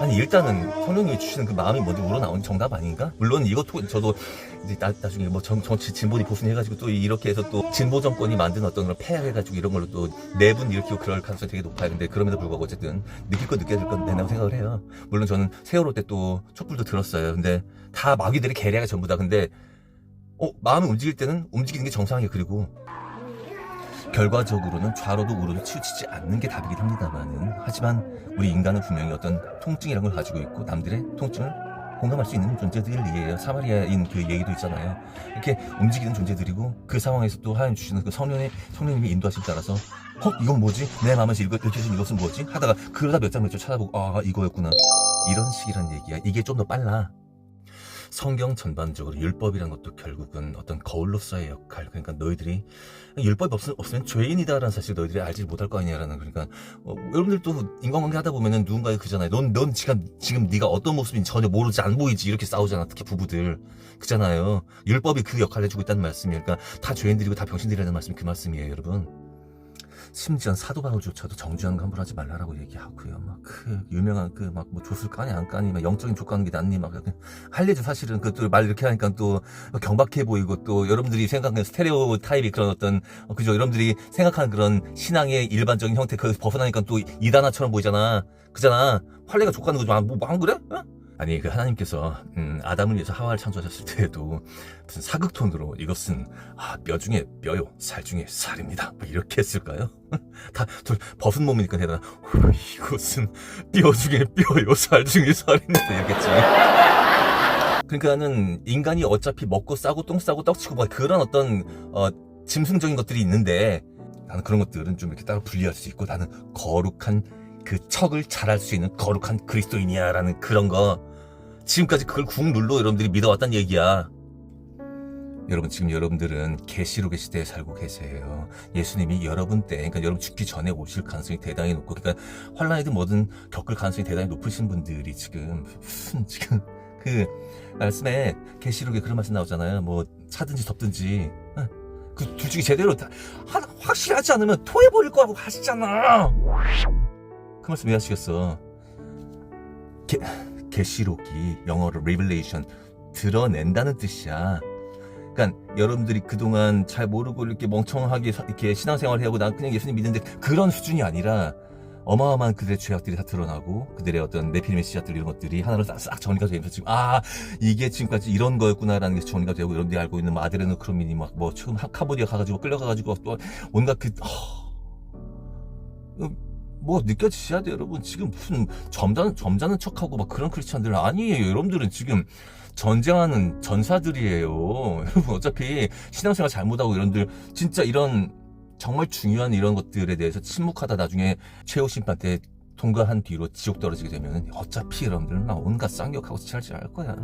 아니 일단은 성령님이 주시는 그 마음이 먼저 우러나오는 정답 아닌가? 물론 이것도 저도 이제 나중에 뭐 정치 진보니 보수니 해가지고 또 이렇게 해서 또 진보 정권이 만든 어떤 그런 폐악해가지고 이런 걸로 또 내분 일으키고 그럴 가능성이 되게 높아요. 근데 그럼에도 불구하고 어쨌든 느낄 건 느껴야 될 건 된다고 생각을 해요. 물론 저는 세월호 때 또 촛불도 들었어요. 근데 다 마귀들의 계략이 전부 다. 근데 마음이 움직일 때는 움직이는 게 정상이에요. 그리고 결과적으로는 좌로도 우로도 치우치지 않는 게 답이긴 합니다만은 하지만 우리 인간은 분명히 어떤 통증이라는 걸 가지고 있고 남들의 통증을 공감할 수 있는 존재들이에요. 사마리아인 그 얘기도 있잖아요. 이렇게 움직이는 존재들이고 그 상황에서 또 하나님 주시는 그 성령님의 인도하심 따라서 이건 뭐지? 내 마음에서 읽혀진 이것은 뭐지? 하다가 그러다 몇 장 몇 절 찾아보고 이거였구나. 이런 식이란 얘기야. 이게 좀 더 빨라. 성경 전반적으로 율법이란 것도 결국은 어떤 거울로서의 역할. 그러니까 너희들이 율법이 없으면 죄인이다라는 사실을 너희들이 알지 못할 거 아니냐라는. 그러니까 여러분들도 인간관계 하다 보면은 누군가가 그잖아요. 넌 지금 네가 어떤 모습인지 전혀 모르지 안 보이지 이렇게 싸우잖아. 특히 부부들 그잖아요. 율법이 그 역할을 해주고 있다는 말씀이에요. 그러니까 다 죄인들이고 다 병신들이라는 말씀이 그 말씀이에요, 여러분. 심지어 사도 바울조차도 정죄하는 거 함부로 하지 말라라고 얘기하고요. 막 그 유명한 그 막 뭐 조술 까니 안 까니 막 영적인 족가는 게 낫니 막 할례도 사실은 그것도 말 이렇게 하니까 또 경박해 보이고 또 여러분들이 생각하는 스테레오 타입이 그런 어떤 그죠? 여러분들이 생각하는 그런 신앙의 일반적인 형태 그 벗어나니까 또 이단아처럼 보이잖아. 그잖아. 할례가 족가는 거지 뭐 안 그래? 아니 그 하나님께서 아담을 위해서 하와를 창조하셨을 때에도 무슨 사극톤으로 이것은 뼈 중에 뼈요 살 중에 살입니다 뭐 이렇게 했을까요? 다 벗은 몸이니까 대단한 이것은 뼈 중에 뼈요 살 중에 살입니다 이렇겠지. 그러니까는 인간이 어차피 먹고 싸고 똥 싸고 떡치고 뭐 그런 어떤 짐승적인 것들이 있는데 나는 그런 것들은 좀 이렇게 따로 분리할 수 있고 나는 거룩한 그 척을 잘할 수 있는 거룩한 그리스도인이야라는 그런 거 지금까지 그걸 꾹 눌러 여러분들이 믿어왔단 얘기야. 여러분 지금 여러분들은 계시록의 시대에 살고 계세요. 예수님이 여러분 때 그러니까 여러분 죽기 전에 오실 가능성이 대단히 높고 그러니까 환란이든 뭐든 겪을 가능성이 대단히 높으신 분들이 지금 그 말씀에 계시록에 그런 말씀 나오잖아요. 뭐 차든지 덥든지 그 둘 중에 제대로 확실하지 않으면 토해버릴 거라고 하시잖아. 그 말씀 왜 하시겠어? 계시록이 영어로 revelation 드러낸다는 뜻이야. 그러니까 여러분들이 그동안 잘 모르고 이렇게 멍청하게 이렇게 신앙생활을 하고 난 그냥 예수님 믿는데 그런 수준이 아니라 어마어마한 그들의 죄악들이 다 드러나고 그들의 어떤 네피림의 씨앗들 이런 것들이 하나로 싹 정리가 되면서 지금 이게 지금까지 이런 거였구나라는 게 정리가 되고 여러분들이 알고 있는 아드레노크로민이 막 뭐 처음 카보디아 가가지고 끌려가가지고 또 온갖 뭐 느껴지셔야 돼요 여러분. 지금 무슨 점잖은 척하고 막 그런 크리스찬들 아니에요. 여러분들은 지금 전쟁하는 전사들이에요. 여러분 어차피 신앙생활 잘못하고 여러분들 진짜 이런 정말 중요한 이런 것들에 대해서 침묵하다 나중에 최후 심판 때 통과한 뒤로 지옥 떨어지게 되면 어차피 여러분들은 막 온갖 쌍욕하고 지랄질 할 거야.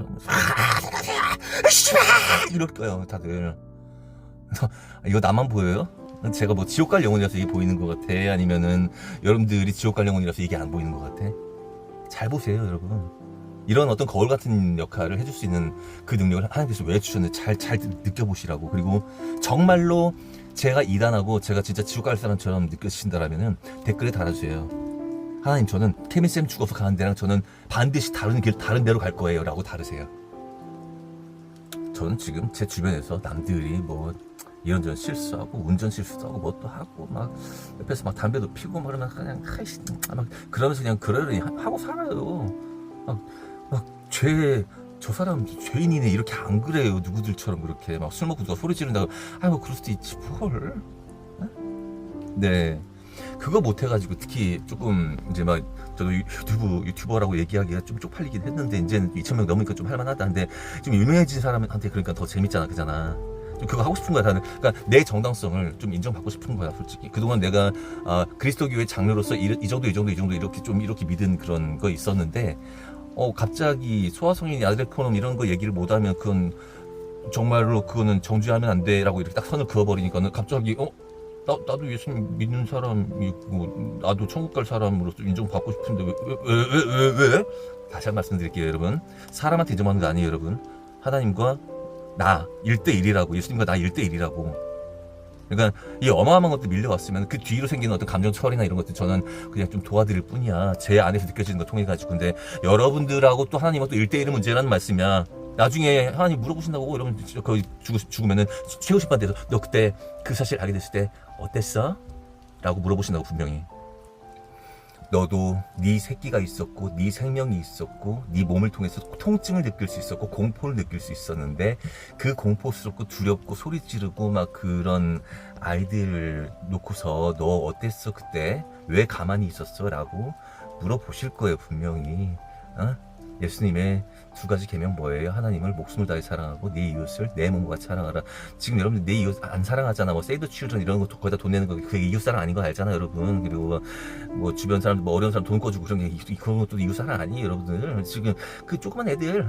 이럴 거예요 다들. 이거 나만 보여요? 제가 뭐 지옥 갈 영혼이라서 이게 보이는 것 같아? 아니면은 여러분들이 지옥 갈 영혼이라서 이게 안 보이는 것 같아? 잘 보세요 여러분. 이런 어떤 거울 같은 역할을 해줄 수 있는 그 능력을 하나님께서 왜 주셨는지 잘 느껴보시라고. 그리고 정말로 제가 이단하고 제가 진짜 지옥 갈 사람처럼 느껴지신다라면은 댓글에 달아주세요. 하나님 저는 케미쌤 죽어서 가는 데랑 저는 반드시 다른 데로 갈 거예요 라고 다르세요. 저는 지금 제 주변에서 남들이 뭐 이런저런 실수하고 운전 실수도 하고 뭐 또 하고 막 옆에서 막 담배도 피고 막 그러면 그냥 막 그러면서 그냥 그러려니 하고 살아요. 저 사람 죄인이네 이렇게 안 그래요. 누구들처럼 그렇게 막 술 먹고 누가 소리 지른다고 뭐 그럴 수도 있지 뭘. 네 그거 못해가지고 특히 조금 이제 막 저도 유튜버라고 얘기하기가 좀 쪽팔리긴 했는데 이제는 2,000명 넘으니까 좀 할만하다. 근데 좀 유명해진 사람한테 그러니까 더 재밌잖아 그잖아. 좀 그거 하고 싶은 거야 다들. 그러니까 내 정당성을 좀 인정받고 싶은 거야 솔직히. 그동안 내가 그리스도교의 장로로서 이 정도 이렇게 믿은 그런 거 있었는데 갑자기 소아성인 아드레코놈 이런 거 얘기를 못하면 그건 정말로 그거는 정죄하면 안 돼라고 이렇게 딱 선을 그어버리니까는 갑자기 나도 예수님 믿는 사람이고 나도 천국 갈 사람으로서 인정받고 싶은데 왜? 다시 한 번 말씀드릴게요 여러분. 사람한테 인정받는 거 아니에요 여러분. 하나님과 나 1대1이라고. 예수님과 나 1대1이라고. 그러니까 이 어마어마한 것들 밀려왔으면 그 뒤로 생기는 어떤 감정 처리나 이런 것들 저는 그냥 좀 도와드릴 뿐이야. 제 안에서 느껴지는 거 통해 가지고. 근데 여러분들하고 또 하나님과 또 1대1은 문제라는 말씀이야. 나중에 하나님 물어보신다고 여러분 거의 죽으면은 최후 심판 때서 너 그때 그 사실 알게 됐을 때 어땠어? 라고 물어보신다고 분명히. 너도 네 새끼가 있었고 네 생명이 있었고 네 몸을 통해서 통증을 느낄 수 있었고 공포를 느낄 수 있었는데 그 공포스럽고 두렵고 소리 지르고 막 그런 아이들 놓고서 너 어땠어 그때? 왜 가만히 있었어? 라고 물어보실 거예요 분명히. 예수님의 2가지 계명 뭐예요? 하나님을 목숨을 다해 사랑하고 네 이웃을 내 몸과 같이 사랑하라. 지금 여러분들 내 이웃 안 사랑하잖아. 뭐 세이브 칠드런 이런 거 거기다 돈 내는 거 그게 이웃 사랑 아닌 거 알잖아 여러분. 그리고 뭐 주변 사람 뭐 어려운 사람 돈 꺼주고 그런 것도 이웃 사랑 아니에요 여러분들. 지금 그 조그만 애들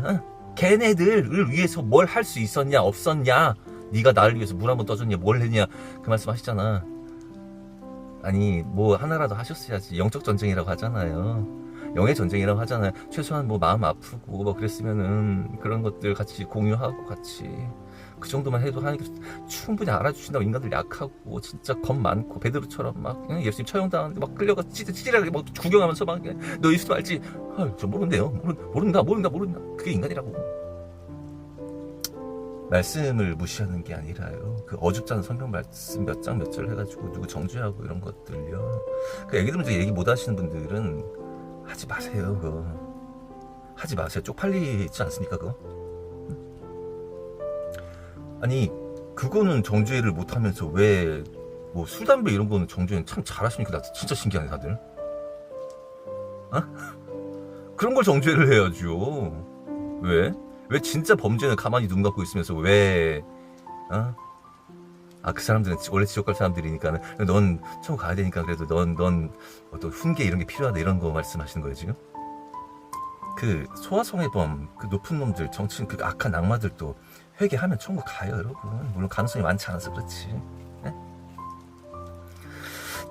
걔네들을 위해서 뭘 할 수 있었냐 없었냐. 네가 나를 위해서 물 한번 떠줬냐 뭘 했냐 그 말씀 하시잖아. 아니 뭐 하나라도 하셨어야지. 영적 전쟁이라고 하잖아요. 영의 전쟁이라고 하잖아요. 최소한 뭐 마음 아프고 뭐 그랬으면은 그런 것들 같이 공유하고 같이 그 정도만 해도 하나님께서 충분히 알아주신다고. 인간들 약하고 진짜 겁 많고 베드로처럼 막 그냥 예수님 처형당하는데 막 끌려가 찌질하게 막 구경하면서 막 너 예수님 알지? 저 모른대요. 모른다. 그게 인간이라고. 말씀을 무시하는 게 아니라요. 그 어줍잖은 성경 말씀 몇 장 몇 절 해가지고 누구 정죄하고 이런 것들요. 그 얘기 들으면서 얘기 못 하시는 분들은 하지 마세요. 그거 하지 마세요. 쪽팔리지 않습니까 그거? 아니 그거는 정죄를 못하면서 왜 뭐 술 담배 이런 거는 정죄는 참 잘하십니까? 나 진짜 신기하네 다들. 그런 걸 정죄를 해야죠. 왜 진짜 범죄는 가만히 눈 감고 있으면서 왜 그 사람들은 원래 지옥 갈 사람들이니까 넌 천국 가야 되니까 그래도 넌 어떤 훈계 이런 게 필요하다 이런 거 말씀하시는 거예요 지금? 그 소아성애범 그 높은 놈들 정치인 그 악한 악마들도 회개하면 천국 가요 여러분. 물론 가능성이 많지 않아서 그렇지. 네?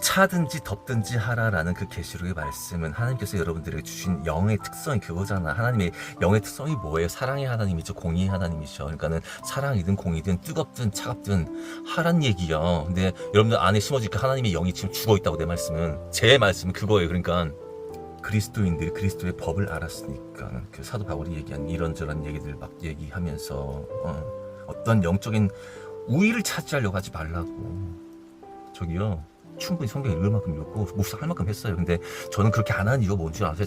차든지 덥든지 하라라는 그 계시록의 말씀은 하나님께서 여러분들에게 주신 영의 특성이 그거잖아. 하나님의 영의 특성이 뭐예요? 사랑의 하나님이죠. 공의의 하나님이죠. 그러니까는 사랑이든 공의든 뜨겁든 차갑든 하란 얘기야. 근데 여러분들 안에 심어지니까 하나님의 영이 지금 죽어있다고. 내 말씀은 제 말씀은 그거예요. 그러니까 그리스도인들이 그리스도의 법을 알았으니까 그 사도 바울이 얘기한 이런저런 얘기들 막 얘기하면서 어떤 영적인 우위를 차지하려고 하지 말라고. 저기요, 충분히 성경 읽을 만큼 읽고 묵상할 만큼 했어요. 근데 저는 그렇게 안 하는 이유가 뭔지 아세요?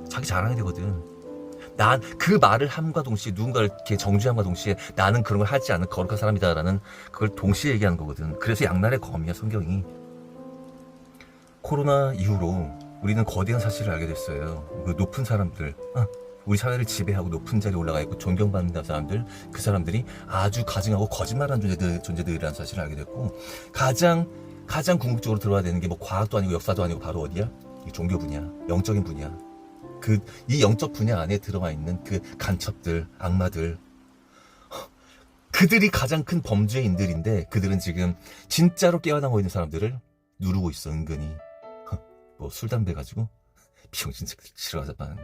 자기 자랑이 되거든. 난 그 말을 함과 동시에 누군가를 이렇게 정죄함과 동시에 나는 그런 걸 하지 않는 거룩한 사람이다라는 그걸 동시에 얘기하는 거거든. 그래서 양날의 검이야, 성경이. 코로나 이후로 우리는 거대한 사실을 알게 됐어요. 그 높은 사람들, 우리 사회를 지배하고 높은 자리에 올라가 있고 존경받는 사람들, 그 사람들이 아주 가증하고 거짓말하는 존재들이라는 사실을 알게 됐고, 가장 궁극적으로 들어와야 되는 게 뭐 과학도 아니고 역사도 아니고 바로 어디야? 이 종교 분야, 영적인 분야. 이 영적 분야 안에 들어와 있는 그 간첩들, 악마들, 그들이 가장 큰 범죄인들인데, 그들은 지금 진짜로 깨어나고 있는 사람들을 누르고 있어, 은근히. 뭐 술, 담배 가지고 비용신 싫어하자 빠졌네.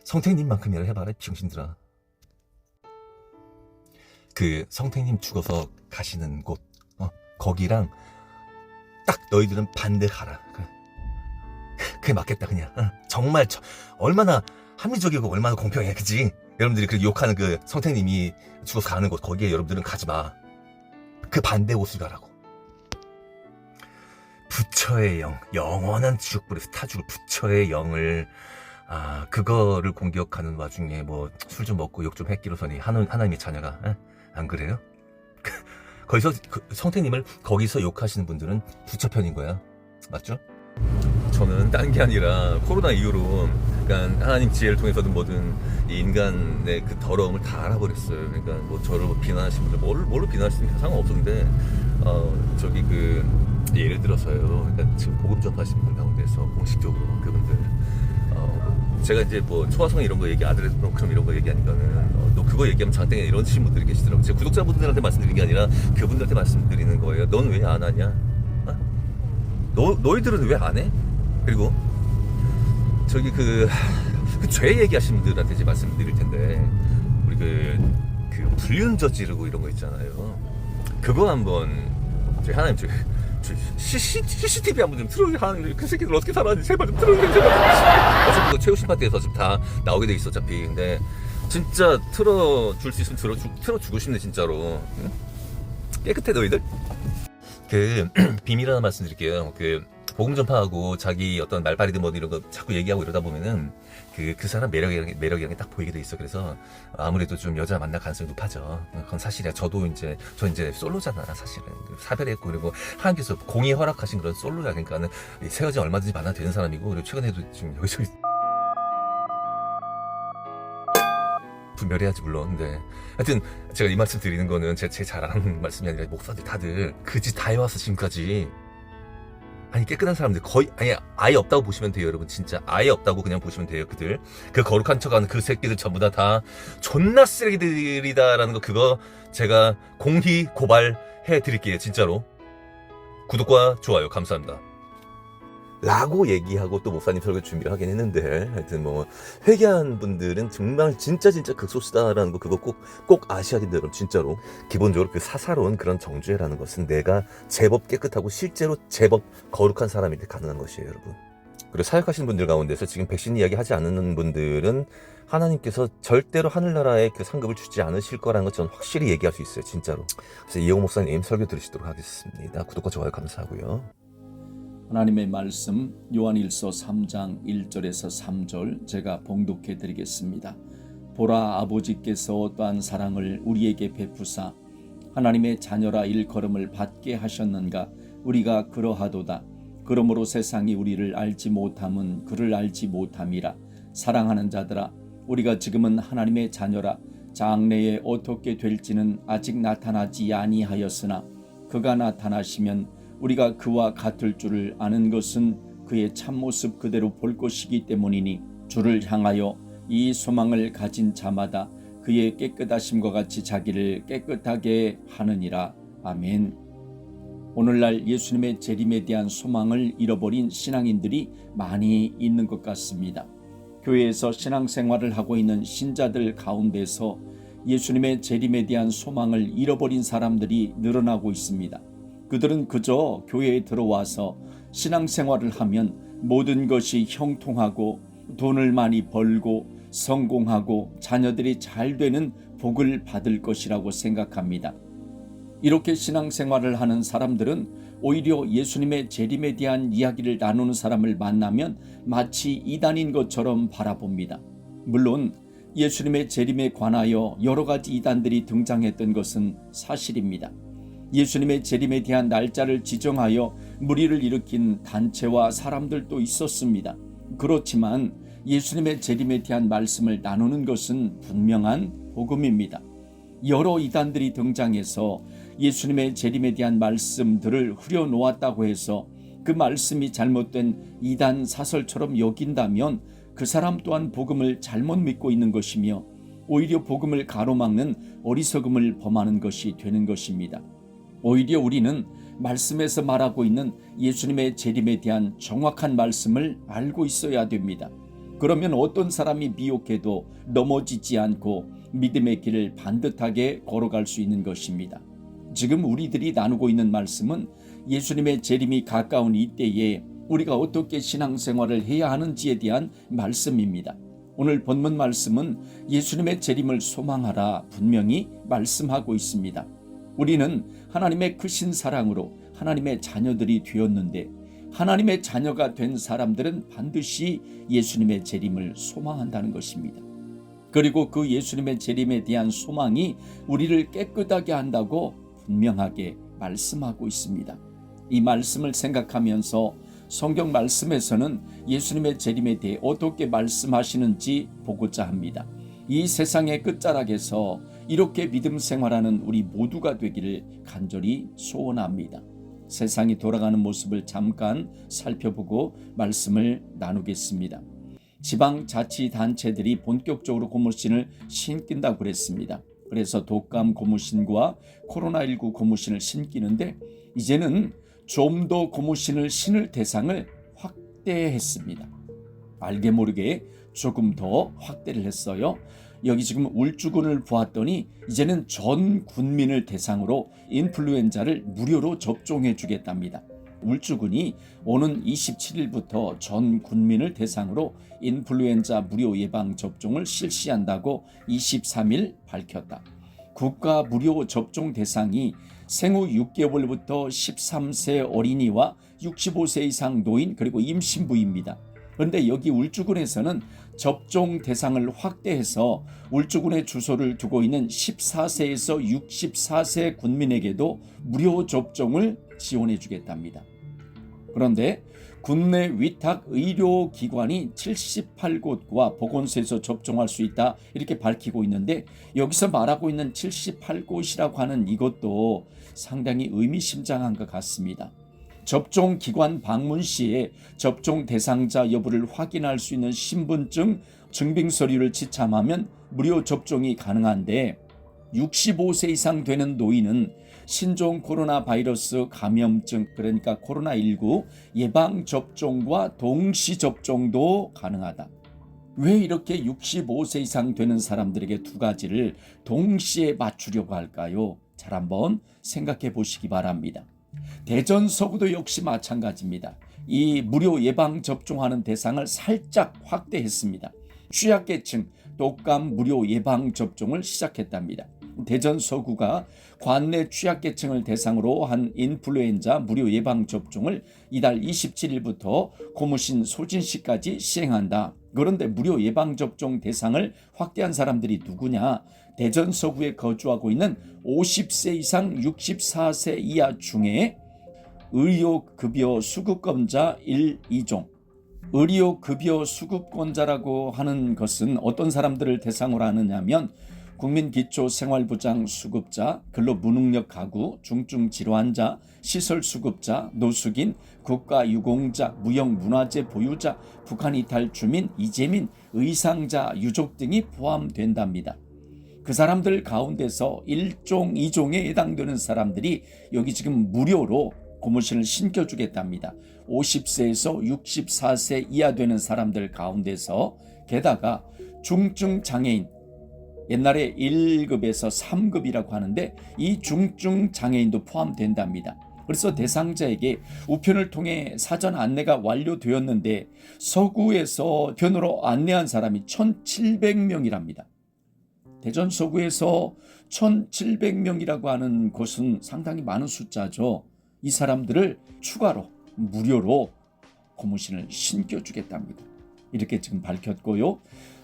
성태님만큼이라 해봐라, 비용신들아. 그 성태님 죽어서 가시는 곳, 거기랑 딱 너희들은 반대 가라. 그게 맞겠다, 그냥. 정말 얼마나 합리적이고 얼마나 공평해, 그치? 여러분들이 그 욕하는 그 성태님이 죽어서 가는 곳, 거기에 여러분들은 가지 마. 그 반대 곳을 가라고. 부처의 영, 영원한 지옥불에서 타 죽을 부처의 영을, 그거를 공격하는 와중에 뭐 술 좀 먹고 욕 좀 했기로서니 하나님의 자녀가, 안 그래요? 거기서 성태님을 거기서 욕하시는 분들은 부처 편인 거야, 맞죠? 저는 딴 게 아니라 코로나 이후로, 그러니까 하나님 지혜를 통해서든 뭐든 이 인간의 그 더러움을 다 알아버렸어요. 그러니까 뭐 저를 비난하시는 분들 뭘로 비난하시는 상관없었는데, 저기 예를 들어서요. 그러니까 지금 복음 전파하시는 분들 가운데서 공식적으로 그분들, 제가 이제 뭐 초화성 이런 거 아드레스크럼 이런 거 얘기하니까는, 너 그거 얘기하면 장땡이 이런 분들이 계시더라고요. 제 구독자분들한테 말씀드리는 게 아니라 그분들한테 말씀드리는 거예요. 넌 왜 안 하냐? 너희들은 왜 안 해? 그리고 저기 죄 얘기하시는 분들한테 이제 말씀드릴 텐데, 우리 불륜 저지르고 이런 거 있잖아요. 그거 한번 저희 하나님 CCTV 한번 좀 틀어주세요. 하나님, 그 새끼들 어떻게 살았는지 제발 좀 틀어주세요. 제발. 어차피 최우신 파트에서 지금 다 나오게 돼 있어, 어차피. 근데 진짜 틀어줄 수 있으면 틀어주고 싶네, 진짜로. 응? 깨끗해, 너희들? 비밀 하나 말씀드릴게요. 복음 전파하고 자기 어떤 말발이든 뭐 이런 거 자꾸 얘기하고 이러다 보면은 그 사람 매력이라는 게 딱 보이게 돼 있어. 그래서 아무래도 좀 여자 만날 가능성이 높아져. 그건 사실이야. 저 이제 솔로잖아, 사실은. 사별했고, 그리고 하나님께서 공의 허락하신 그런 솔로야. 그러니까는 새 여자 얼마든지 만나도 되는 사람이고, 그리고 최근에도 지금 여기저기 분별해야지, 물론. 근데 하여튼 제가 이 말씀 드리는 거는 제 자랑 말씀이 아니라 목사들 다들 그 짓 다 해왔어, 지금까지. 아니, 깨끗한 사람들 아예 없다고 보시면 돼요, 여러분. 진짜 아예 없다고 그냥 보시면 돼요. 그들 그 거룩한 척하는 그 새끼들 전부 다 존나 쓰레기들이다라는 거, 그거 제가 공히 고발해 드릴게요, 진짜로. 구독과 좋아요 감사합니다 라고 얘기하고 또 목사님 설교 준비를 하긴 했는데, 하여튼 뭐 회개한 분들은 정말 진짜 극소수다라는 거, 그거 꼭 아셔야 된다, 여러분. 진짜로 기본적으로 그 사사로운 그런 정죄라는 것은 내가 제법 깨끗하고 실제로 제법 거룩한 사람인데 가능한 것이에요, 여러분. 그리고 사역하시는 분들 가운데서 지금 백신 이야기 하지 않는 분들은 하나님께서 절대로 하늘나라에 그 상급을 주지 않으실 거라는 것 저는 확실히 얘기할 수 있어요, 진짜로. 그래서 이용 목사님 설교 들으시도록 하겠습니다. 구독과 좋아요 감사하고요. 하나님의 말씀 요한일서 3장 1절에서 3절 제가 봉독해 드리겠습니다. 보라, 아버지께서 또한 사랑을 우리에게 베푸사 하나님의 자녀라 일컬음을 받게 하셨는가. 우리가 그러하도다. 그러므로 세상이 우리를 알지 못함은 그를 알지 못함이라. 사랑하는 자들아, 우리가 지금은 하나님의 자녀라. 장래에 어떻게 될지는 아직 나타나지 아니하였으나 그가 나타나시면 우리가 그와 같을 줄을 아는 것은 그의 참모습 그대로 볼 것이기 때문이니, 주를 향하여 이 소망을 가진 자마다 그의 깨끗하심과 같이 자기를 깨끗하게 하느니라. 아멘. 오늘날 예수님의 재림에 대한 소망을 잃어버린 신앙인들이 많이 있는 것 같습니다. 교회에서 신앙생활을 하고 있는 신자들 가운데서 예수님의 재림에 대한 소망을 잃어버린 사람들이 늘어나고 있습니다. 그들은 그저 교회에 들어와서 신앙생활을 하면 모든 것이 형통하고 돈을 많이 벌고 성공하고 자녀들이 잘 되는 복을 받을 것이라고 생각합니다. 이렇게 신앙생활을 하는 사람들은 오히려 예수님의 재림에 대한 이야기를 나누는 사람을 만나면 마치 이단인 것처럼 바라봅니다. 물론 예수님의 재림에 관하여 여러 가지 이단들이 등장했던 것은 사실입니다. 예수님의 재림에 대한 날짜를 지정하여 무리를 일으킨 단체와 사람들도 있었습니다. 그렇지만 예수님의 재림에 대한 말씀을 나누는 것은 분명한 복음입니다. 여러 이단들이 등장해서 예수님의 재림에 대한 말씀들을 흐려놓았다고 해서 그 말씀이 잘못된 이단 사설처럼 여긴다면 그 사람 또한 복음을 잘못 믿고 있는 것이며 오히려 복음을 가로막는 어리석음을 범하는 것이 되는 것입니다. 오히려 우리는 말씀에서 말하고 있는 예수님의 재림에 대한 정확한 말씀을 알고 있어야 됩니다. 그러면 어떤 사람이 미혹해도 넘어지지 않고 믿음의 길을 반듯하게 걸어갈 수 있는 것입니다. 지금 우리들이 나누고 있는 말씀은 예수님의 재림이 가까운 이때에 우리가 어떻게 신앙생활을 해야 하는지에 대한 말씀입니다. 오늘 본문 말씀은 예수님의 재림을 소망하라 분명히 말씀하고 있습니다. 우리는 하나님의 크신 사랑으로 하나님의 자녀들이 되었는데 하나님의 자녀가 된 사람들은 반드시 예수님의 재림을 소망한다는 것입니다. 그리고 그 예수님의 재림에 대한 소망이 우리를 깨끗하게 한다고 분명하게 말씀하고 있습니다. 이 말씀을 생각하면서 성경 말씀에서는 예수님의 재림에 대해 어떻게 말씀하시는지 보고자 합니다. 이 세상의 끝자락에서 이렇게 믿음 생활하는 우리 모두가 되기를 간절히 소원합니다. 세상이 돌아가는 모습을 잠깐 살펴보고 말씀을 나누겠습니다. 지방자치단체들이 본격적으로 고무신을 신긴다고 그랬습니다. 그래서 독감 고무신과 코로나19 고무신을 신기는데 이제는 좀 더 고무신을 신을 대상을 확대했습니다. 알게 모르게 조금 더 확대를 했어요. 여기 지금 울주군을 보았더니 이제는 전 군민을 대상으로 인플루엔자를 무료로 접종해 주겠답니다. 울주군이 오는 27일부터 전 군민을 대상으로 인플루엔자 무료 예방 접종을 실시한다고 23일 밝혔다. 국가 무료 접종 대상이 생후 6개월부터 13세 어린이와 65세 이상 노인 그리고 임신부입니다. 그런데 여기 울주군에서는 접종 대상을 확대해서 울주군에 주소를 두고 있는 14세에서 64세 군민에게도 무료 접종을 지원해 주겠답니다. 그런데 국내 위탁 의료기관이 78곳과 보건소에서 접종할 수 있다 이렇게 밝히고 있는데 여기서 말하고 있는 78곳이라고 하는 이것도 상당히 의미심장한 것 같습니다. 접종기관 방문 시에 접종 대상자 여부를 확인할 수 있는 신분증 증빙서류를 지참하면 무료 접종이 가능한데 65세 이상 되는 노인은 신종 코로나 바이러스 감염증 그러니까 코로나19 예방접종과 동시 접종도 가능하다. 왜 이렇게 65세 이상 되는 사람들에게 두 가지를 동시에 맞추려고 할까요? 잘 한번 생각해 보시기 바랍니다. 대전 서구도 역시 마찬가지입니다. 이 무료 예방접종하는 대상을 살짝 확대했습니다. 취약계층 독감 무료 예방접종을 시작했답니다. 대전 서구가 관내 취약계층을 대상으로 한 인플루엔자 무료 예방접종을 이달 27일부터 고무신 소진시까지 시행한다. 그런데 무료 예방접종 대상을 확대한 사람들이 누구냐? 대전 서구에 거주하고 있는 50세 이상 64세 이하 중에 의료급여 수급권자 1, 2종 의료급여 수급권자라고 하는 것은 어떤 사람들을 대상으로 하느냐면 국민기초생활보장 수급자, 근로무능력 가구, 중증질환자, 시설수급자, 노숙인, 국가유공자, 무형문화재 보유자, 북한 이탈 주민, 이재민, 의상자, 유족 등이 포함된답니다. 그 사람들 가운데서 1종, 2종에 해당되는 사람들이 여기 지금 무료로 고무신을 신겨주겠답니다. 50세에서 64세 이하 되는 사람들 가운데서 게다가 중증장애인 옛날에 1급에서 3급이라고 하는데 이 중증장애인도 포함된답니다. 그래서 대상자에게 우편을 통해 사전 안내가 완료되었는데 서구에서 우편으로 안내한 사람이 1700명이랍니다. 대전 서구에서 1,700명이라고 하는 곳은 상당히 많은 숫자죠. 이 사람들을 추가로 무료로 고무신을 신겨주겠답니다. 이렇게 지금 밝혔고요.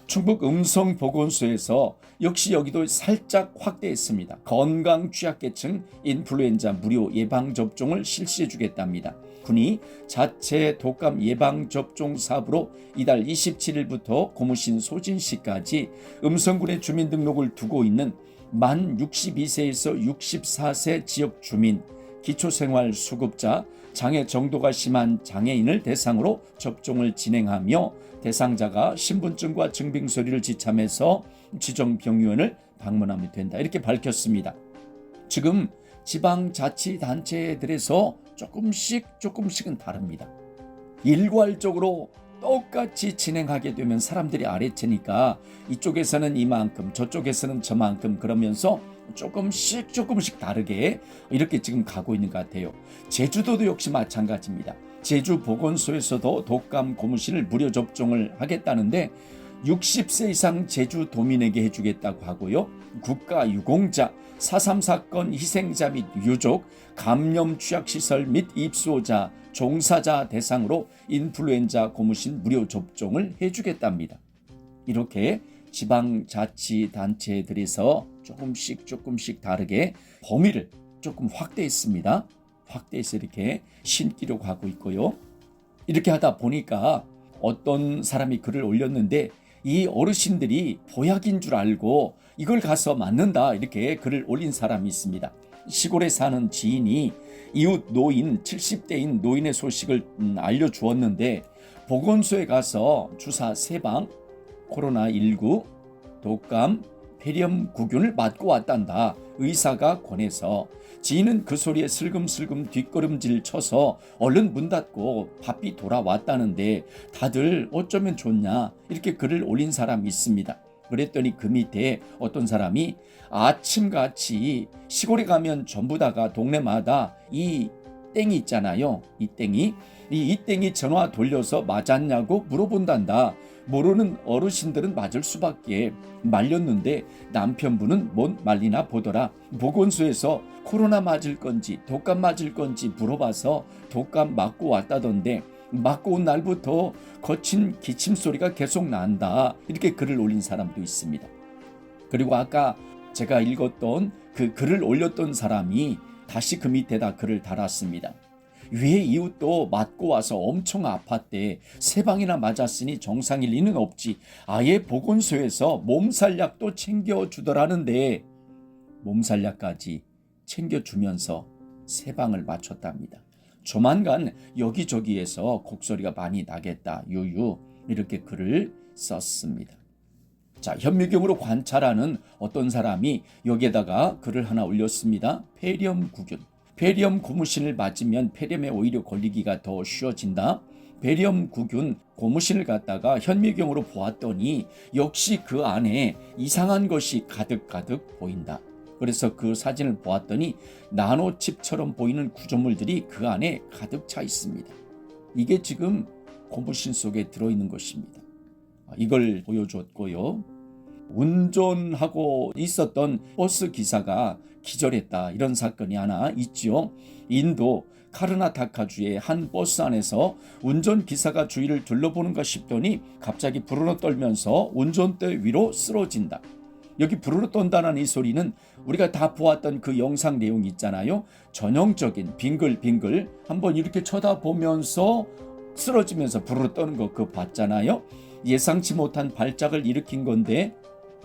충북 음성보건소에서 역시 여기도 살짝 확대했습니다. 건강 취약계층 인플루엔자 무료 예방접종을 실시해주겠답니다. 군이 자체 독감 예방접종 사업으로 이달 27일부터 고무신 소진 시까지 음성군의 주민등록을 두고 있는 만 62세에서 64세 지역 주민, 기초생활수급자, 장애 정도가 심한 장애인을 대상으로 접종을 진행하며 대상자가 신분증과 증빙서류를 지참해서 지정병의원을 방문하면 된다. 이렇게 밝혔습니다. 지금 지방자치단체들에서 조금씩은 다릅니다. 일괄적으로 똑같이 진행하게 되면 사람들이 아래채니까 이쪽에서는 이만큼 저쪽에서는 저만큼 그러면서 조금씩 다르게 이렇게 지금 가고 있는 것 같아요. 제주도도 역시 마찬가지입니다. 제주 보건소에서도 독감 고무신을 무료 접종을 하겠다는데 60세 이상 제주도민에게 해주겠다고 하고요. 국가유공자, 4.3 사건 희생자 및 유족, 감염 취약시설 및 입소자, 종사자 대상으로 인플루엔자 고무신 무료 접종을 해주겠답니다. 이렇게 지방자치단체들에서 조금씩 다르게 범위를 조금 확대했습니다. 확대해서 이렇게 신기려고 하고 있고요. 이렇게 하다 보니까 어떤 사람이 글을 올렸는데 이 어르신들이 보약인 줄 알고 이걸 가서 맞는다 이렇게 글을 올린 사람이 있습니다. 시골에 사는 지인이 이웃 노인 70대인 노인의 소식을 알려주었는데 보건소에 가서 주사 3방 코로나19 독감 폐렴구균을 맞고 왔단다. 의사가 권해서 지인은 그 소리에 슬금슬금 뒷걸음질 쳐서 얼른 문 닫고 바삐 돌아왔다는데 다들 어쩌면 좋냐 이렇게 글을 올린 사람이 있습니다. 그랬더니 그 밑에 어떤 사람이 아침같이 시골에 가면 전부 다가 동네마다 이 땡이 있잖아요. 이 땡이 전화 돌려서 맞았냐고 물어본단다. 모르는 어르신들은 맞을 수밖에 말렸는데 남편분은 못 말리나 보더라. 보건소에서 코로나 맞을 건지 독감 맞을 건지 물어봐서 독감 맞고 왔다던데 맞고 온 날부터 거친 기침 소리가 계속 난다. 이렇게 글을 올린 사람도 있습니다. 그리고 아까 제가 읽었던 그 글을 올렸던 사람이 다시 그 밑에다 글을 달았습니다. 왜 이웃도 맞고 와서 엄청 아팠대. 3방이나 맞았으니 정상일 리는 없지. 아예 보건소에서 몸살약도 챙겨주더라는데 몸살약까지 챙겨주면서 3방을 맞췄답니다. 조만간 여기저기에서 곡소리가 많이 나겠다. 유유 이렇게 글을 썼습니다. 자, 현미경으로 관찰하는 어떤 사람이 여기에다가 글을 하나 올렸습니다. 폐렴구균. 폐렴 고무신을 맞으면 폐렴에 오히려 걸리기가 더 쉬워진다. 폐렴구균 고무신을 갖다가 현미경으로 보았더니 역시 그 안에 이상한 것이 가득 보인다. 그래서 그 사진을 보았더니 나노칩처럼 보이는 구조물들이 그 안에 가득 차 있습니다. 이게 지금 고무신 속에 들어있는 것입니다. 이걸 보여줬고요. 운전하고 있었던 버스 기사가 기절했다. 이런 사건이 하나 있지요. 인도 카르나타카주의 한 버스 안에서 운전기사가 주위를 둘러보는가 싶더니 갑자기 부르르 떨면서 운전대 위로 쓰러진다. 여기 부르르 떤다는 이 소리는 우리가 다 보았던 그 영상 내용 있잖아요. 전형적인 빙글빙글 한번 이렇게 쳐다보면서 쓰러지면서 부르르 떠는 거 그거 봤잖아요. 예상치 못한 발작을 일으킨 건데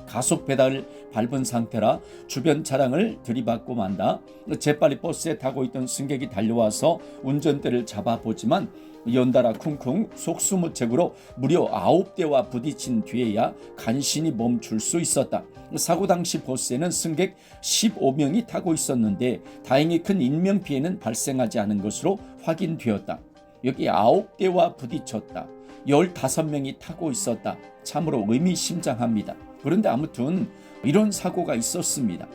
가속 페달을 밟은 상태라 주변 차량을 들이받고 만다. 재빨리 버스에 타고 있던 승객이 달려와서 운전대를 잡아보지만 연달아 쿵쿵 속수무책으로 무려 9대와 부딪힌 뒤에야 간신히 멈출 수 있었다. 사고 당시 버스에는 승객 15명이 타고 있었는데 다행히 큰 인명피해는 발생하지 않은 것으로 확인되었다. 여기 9대와 부딪혔다. 15명이 타고 있었다. 참으로 의미심장합니다. 그런데 아무튼 이런 사고가 있었습니다.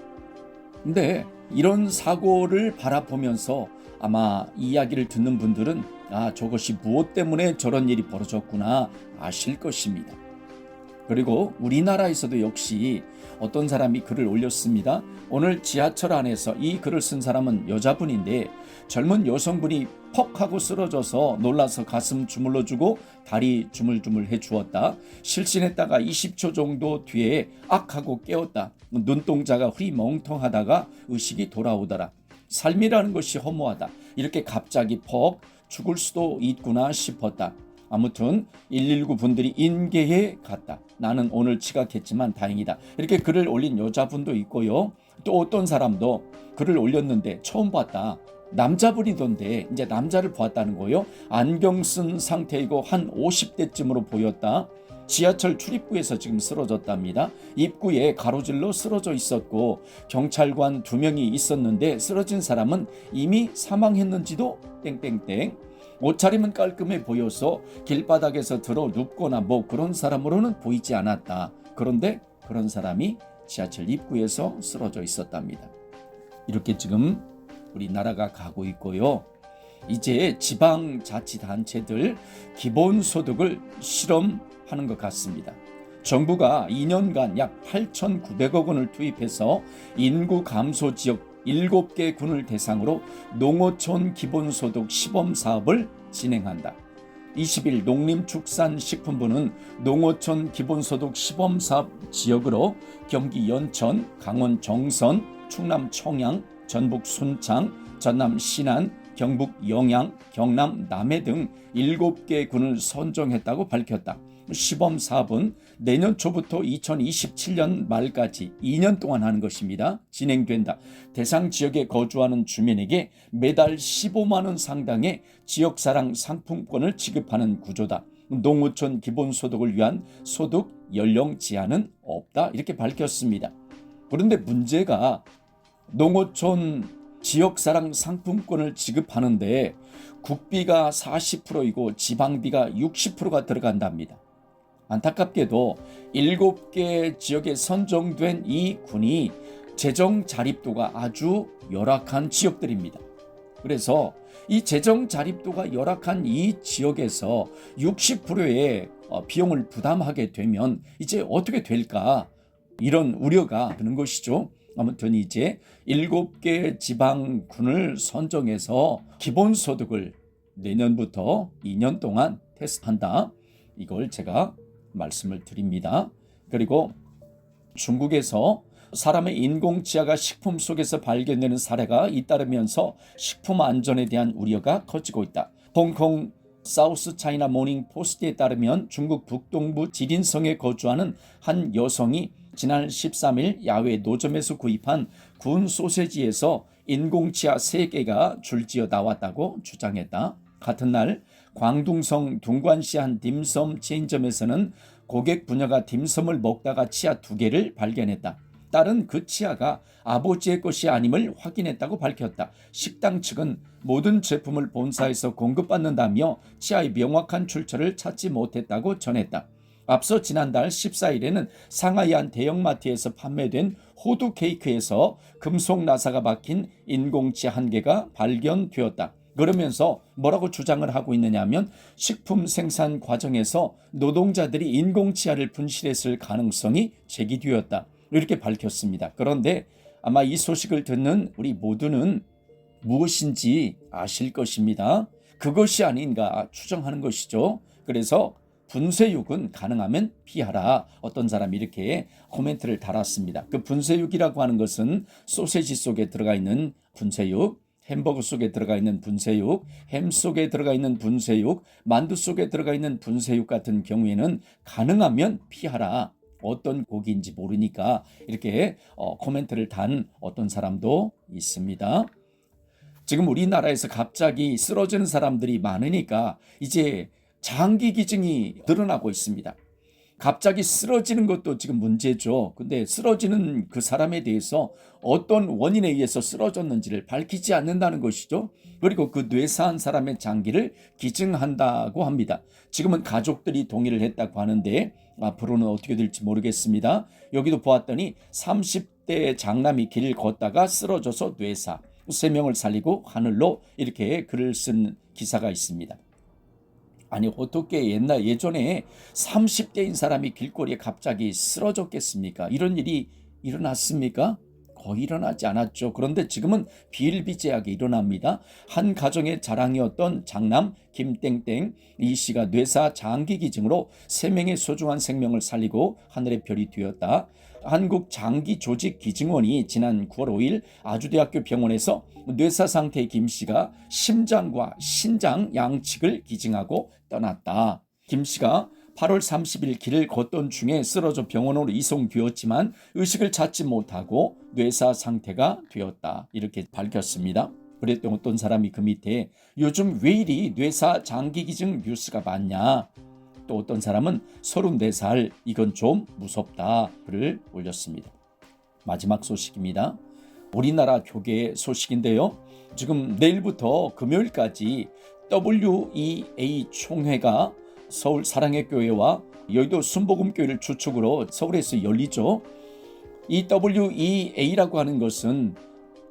근데 이런 사고를 바라보면서 아마 이 이야기를 듣는 분들은 저것이 무엇 때문에 저런 일이 벌어졌구나 아실 것입니다. 그리고 우리나라에서도 역시 어떤 사람이 글을 올렸습니다. 오늘 지하철 안에서 이 글을 쓴 사람은 여자분인데 젊은 여성분이 퍽 하고 쓰러져서 놀라서 가슴 주물러주고 다리 주물주물 해주었다. 실신했다가 20초 정도 뒤에 악 하고 깨웠다. 눈동자가 흐리멍텅하다가 의식이 돌아오더라. 삶이라는 것이 허무하다. 이렇게 갑자기 퍽 죽을 수도 있구나 싶었다. 아무튼 119 분들이 인계해 갔다. 나는 오늘 지각했지만 다행이다. 이렇게 글을 올린 여자분도 있고요. 또 어떤 사람도 글을 올렸는데 처음 봤다. 남자분이던데 이제 남자를 보았다는 거예요. 안경 쓴 상태이고 한 50대쯤으로 보였다. 지하철 출입구에서 지금 쓰러졌답니다. 입구에 가로질러 쓰러져 있었고 경찰관 2명이 있었는데 쓰러진 사람은 이미 사망했는지도 땡땡땡. 옷차림은 깔끔해 보여서 길바닥에서 들어 눕거나 뭐 그런 사람으로는 보이지 않았다. 그런데 그런 사람이 지하철 입구에서 쓰러져 있었답니다. 이렇게 지금 우리나라가 가고 있고요. 이제 지방자치단체들 기본소득을 실험하는 것 같습니다. 정부가 2년간 약 8,900억 원을 투입해서 인구 감소 지역 7개 군을 대상으로 농어촌 기본소득 시범 사업을 진행한다. 20일 농림축산식품부는 농어촌 기본소득 시범 사업 지역으로 경기 연천, 강원 정선, 충남 청양, 전북 순창, 전남 신안, 경북 영양, 경남 남해 등 7개 군을 선정했다고 밝혔다. 시범 사업은 내년 초부터 2027년 말까지 2년 동안 하는 것입니다. 진행된다. 대상 지역에 거주하는 주민에게 매달 15만 원 상당의 지역사랑 상품권을 지급하는 구조다. 농어촌 기본소득을 위한 소득 연령 제한은 없다. 이렇게 밝혔습니다. 그런데 문제가 농어촌 지역사랑 상품권을 지급하는데 국비가 40%이고 지방비가 60%가 들어간답니다. 안타깝게도 7개 지역에 선정된 이 군이 재정 자립도가 아주 열악한 지역들입니다. 그래서 이 재정 자립도가 열악한 이 지역에서 60%의 비용을 부담하게 되면 이제 어떻게 될까? 이런 우려가 드는 것이죠. 아무튼 이제 7개 지방군을 선정해서 기본소득을 내년부터 2년 동안 테스트한다. 이걸 제가 말씀을 드립니다. 그리고 중국에서 사람의 인공치아가 식품 속에서 발견되는 사례가 잇따르면서 식품 안전에 대한 우려가 커지고 있다. 홍콩 사우스 차이나 모닝 포스트에 따르면 중국 북동부 지린성에 거주하는 한 여성이 지난 13일 야외 노점에서 구입한 군 소세지에서 인공치아 3개가 줄지어 나왔다고 주장했다. 같은 날 광둥성 둥관시 한 딤섬 체인점에서는 고객 부녀가 딤섬을 먹다가 치아 2개를 발견했다. 딸은 그 치아가 아버지의 것이 아님을 확인했다고 밝혔다. 식당 측은 모든 제품을 본사에서 공급받는다며 치아의 명확한 출처를 찾지 못했다고 전했다. 앞서 지난달 14일에는 상하이 한 대형마트에서 판매된 호두 케이크에서 금속 나사가 박힌 인공치아 1개가 발견되었다. 그러면서 뭐라고 주장을 하고 있느냐면 식품 생산 과정에서 노동자들이 인공치아를 분실했을 가능성이 제기되었다. 이렇게 밝혔습니다. 그런데 아마 이 소식을 듣는 우리 모두는 무엇인지 아실 것입니다. 그것이 아닌가 추정하는 것이죠. 그래서 분쇄육은 가능하면 피하라. 어떤 사람이 이렇게 코멘트를 달았습니다. 그 분쇄육이라고 하는 것은 소세지 속에 들어가 있는 분쇄육, 햄버거 속에 들어가 있는 분쇄육, 햄 속에 들어가 있는 분쇄육, 만두 속에 들어가 있는 분쇄육 같은 경우에는 가능하면 피하라. 어떤 고기인지 모르니까 이렇게 코멘트를 단 어떤 사람도 있습니다. 지금 우리나라에서 갑자기 쓰러지는 사람들이 많으니까 이제 장기 기증이 늘어나고 있습니다. 갑자기 쓰러지는 것도 지금 문제죠. 근데 쓰러지는 그 사람에 대해서 어떤 원인에 의해서 쓰러졌는지를 밝히지 않는다는 것이죠. 그리고 그 뇌사한 사람의 장기를 기증한다고 합니다. 지금은 가족들이 동의를 했다고 하는데 앞으로는 어떻게 될지 모르겠습니다. 여기도 보았더니 30대 장남이 길을 걷다가 쓰러져서 뇌사, 3명을 살리고 하늘로 이렇게 글을 쓴 기사가 있습니다. 아니 어떻게 예전에 30대인 사람이 길거리에 갑자기 쓰러졌겠습니까? 이런 일이 일어났습니까? 거의 일어나지 않았죠. 그런데 지금은 비일비재하게 일어납니다. 한 가정의 자랑이었던 장남 김땡땡 이 씨가 뇌사 장기기증으로 3명의 소중한 생명을 살리고 하늘의 별이 되었다. 한국장기조직기증원이 지난 9월 5일 아주대학교 병원에서 뇌사 상태의 김 씨가 심장과 신장 양측을 기증하고 떠났다. 김 씨가 8월 30일 길을 걷던 중에 쓰러져 병원으로 이송되었지만 의식을 찾지 못하고 뇌사 상태가 되었다. 이렇게 밝혔습니다. 그랬더니 어떤 사람이 그 밑에 요즘 왜 이리 뇌사 장기기증 뉴스가 많냐? 또 어떤 사람은 34살 이건 좀 무섭다 글을 올렸습니다. 마지막 소식입니다. 우리나라 교계의 소식인데요. 지금 내일부터 금요일까지 WEA 총회가 서울 사랑의 교회와 여의도 순복음교회를 주축으로 서울에서 열리죠. 이 WEA라고 하는 것은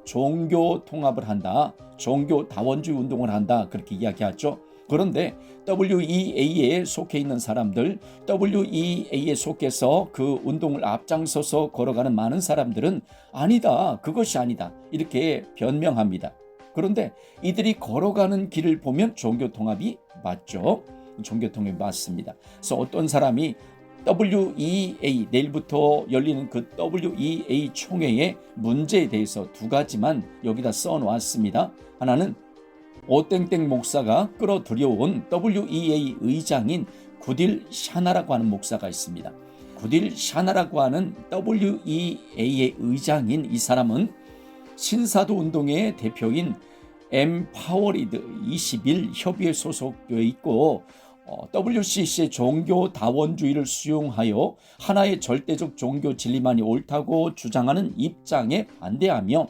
종교 통합을 한다, 종교 다원주의 운동을 한다 그렇게 이야기하죠. 그런데 WEA에 속해 있는 사람들, WEA에 속해서 그 운동을 앞장서서 걸어가는 많은 사람들은 아니다, 그것이 아니다 이렇게 변명합니다. 그런데 이들이 걸어가는 길을 보면 종교 통합이 맞죠. 종교통합이 맞습니다. 그래서 어떤 사람이 WEA 내일부터 열리는 그 WEA 총회의 문제에 대해서 2가지만 여기다 써놓았습니다. 하나는 오땡땡 목사가 끌어들여온 WEA 의장인 구딜 샤나라고 하는 목사가 있습니다. 구딜 샤나라고 하는 WEA의 의장인 이 사람은 신사도 운동의 대표인 엠파워리드 21 협의회 소속되어 있고 WCC의 종교 다원주의를 수용하여 하나의 절대적 종교 진리만이 옳다고 주장하는 입장에 반대하며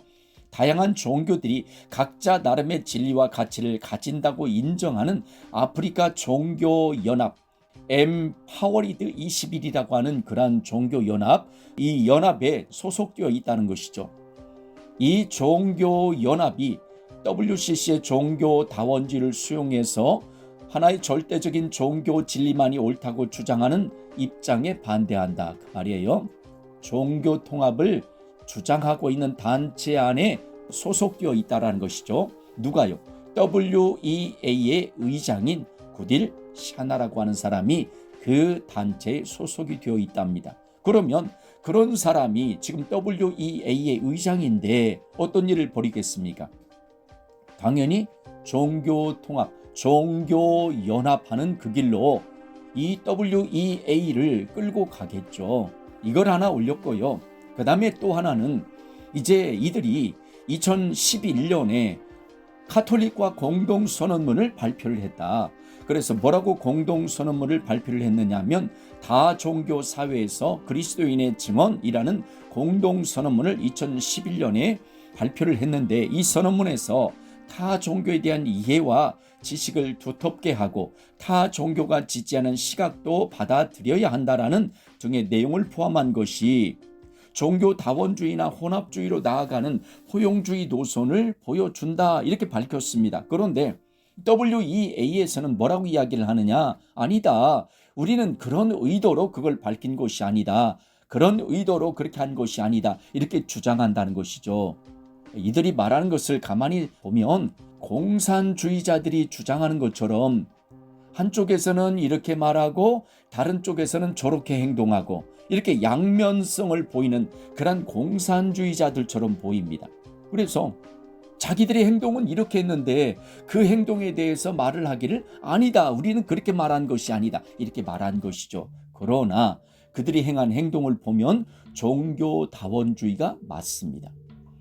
다양한 종교들이 각자 나름의 진리와 가치를 가진다고 인정하는 아프리카 종교연합 엠파워리드 21이라고 하는 그러한 종교연합, 이 연합에 소속되어 있다는 것이죠. 이 종교연합이 WCC의 종교 다원주의를 수용해서 하나의 절대적인 종교 진리만이 옳다고 주장하는 입장에 반대한다 그 말이에요. 종교 통합을 주장하고 있는 단체 안에 소속되어 있다는 것이죠. 누가요? WEA의 의장인 구딜 샤나라고 하는 사람이 그 단체에 소속이 되어 있답니다. 그러면 그런 사람이 지금 WEA의 의장인데 어떤 일을 벌이겠습니까? 당연히 종교 통합, 종교 연합하는 그 길로 이 WEA를 끌고 가겠죠. 이걸 하나 올렸고요. 그 다음에 또 하나는 이제 이들이 2011년에 카톨릭과 공동선언문을 발표를 했다. 그래서 뭐라고 공동선언문을 발표를 했느냐면 다종교 사회에서 그리스도인의 증언이라는 공동선언문을 2011년에 발표를 했는데 이 선언문에서 타 종교에 대한 이해와 지식을 두텁게 하고 타 종교가 지지하는 시각도 받아들여야 한다라는 등의 내용을 포함한 것이 종교 다원주의나 혼합주의로 나아가는 포용주의 노선을 보여준다 이렇게 밝혔습니다. 그런데 WEA에서는 뭐라고 이야기를 하느냐? 아니다. 우리는 그런 의도로 그걸 밝힌 것이 아니다. 그런 의도로 그렇게 한 것이 아니다. 이렇게 주장한다는 것이죠. 이들이 말하는 것을 가만히 보면 공산주의자들이 주장하는 것처럼 한쪽에서는 이렇게 말하고 다른 쪽에서는 저렇게 행동하고 이렇게 양면성을 보이는 그런 공산주의자들처럼 보입니다. 그래서 자기들의 행동은 이렇게 했는데 그 행동에 대해서 말을 하기를 아니다. 우리는 그렇게 말한 것이 아니다. 이렇게 말한 것이죠. 그러나 그들이 행한 행동을 보면 종교다원주의가 맞습니다.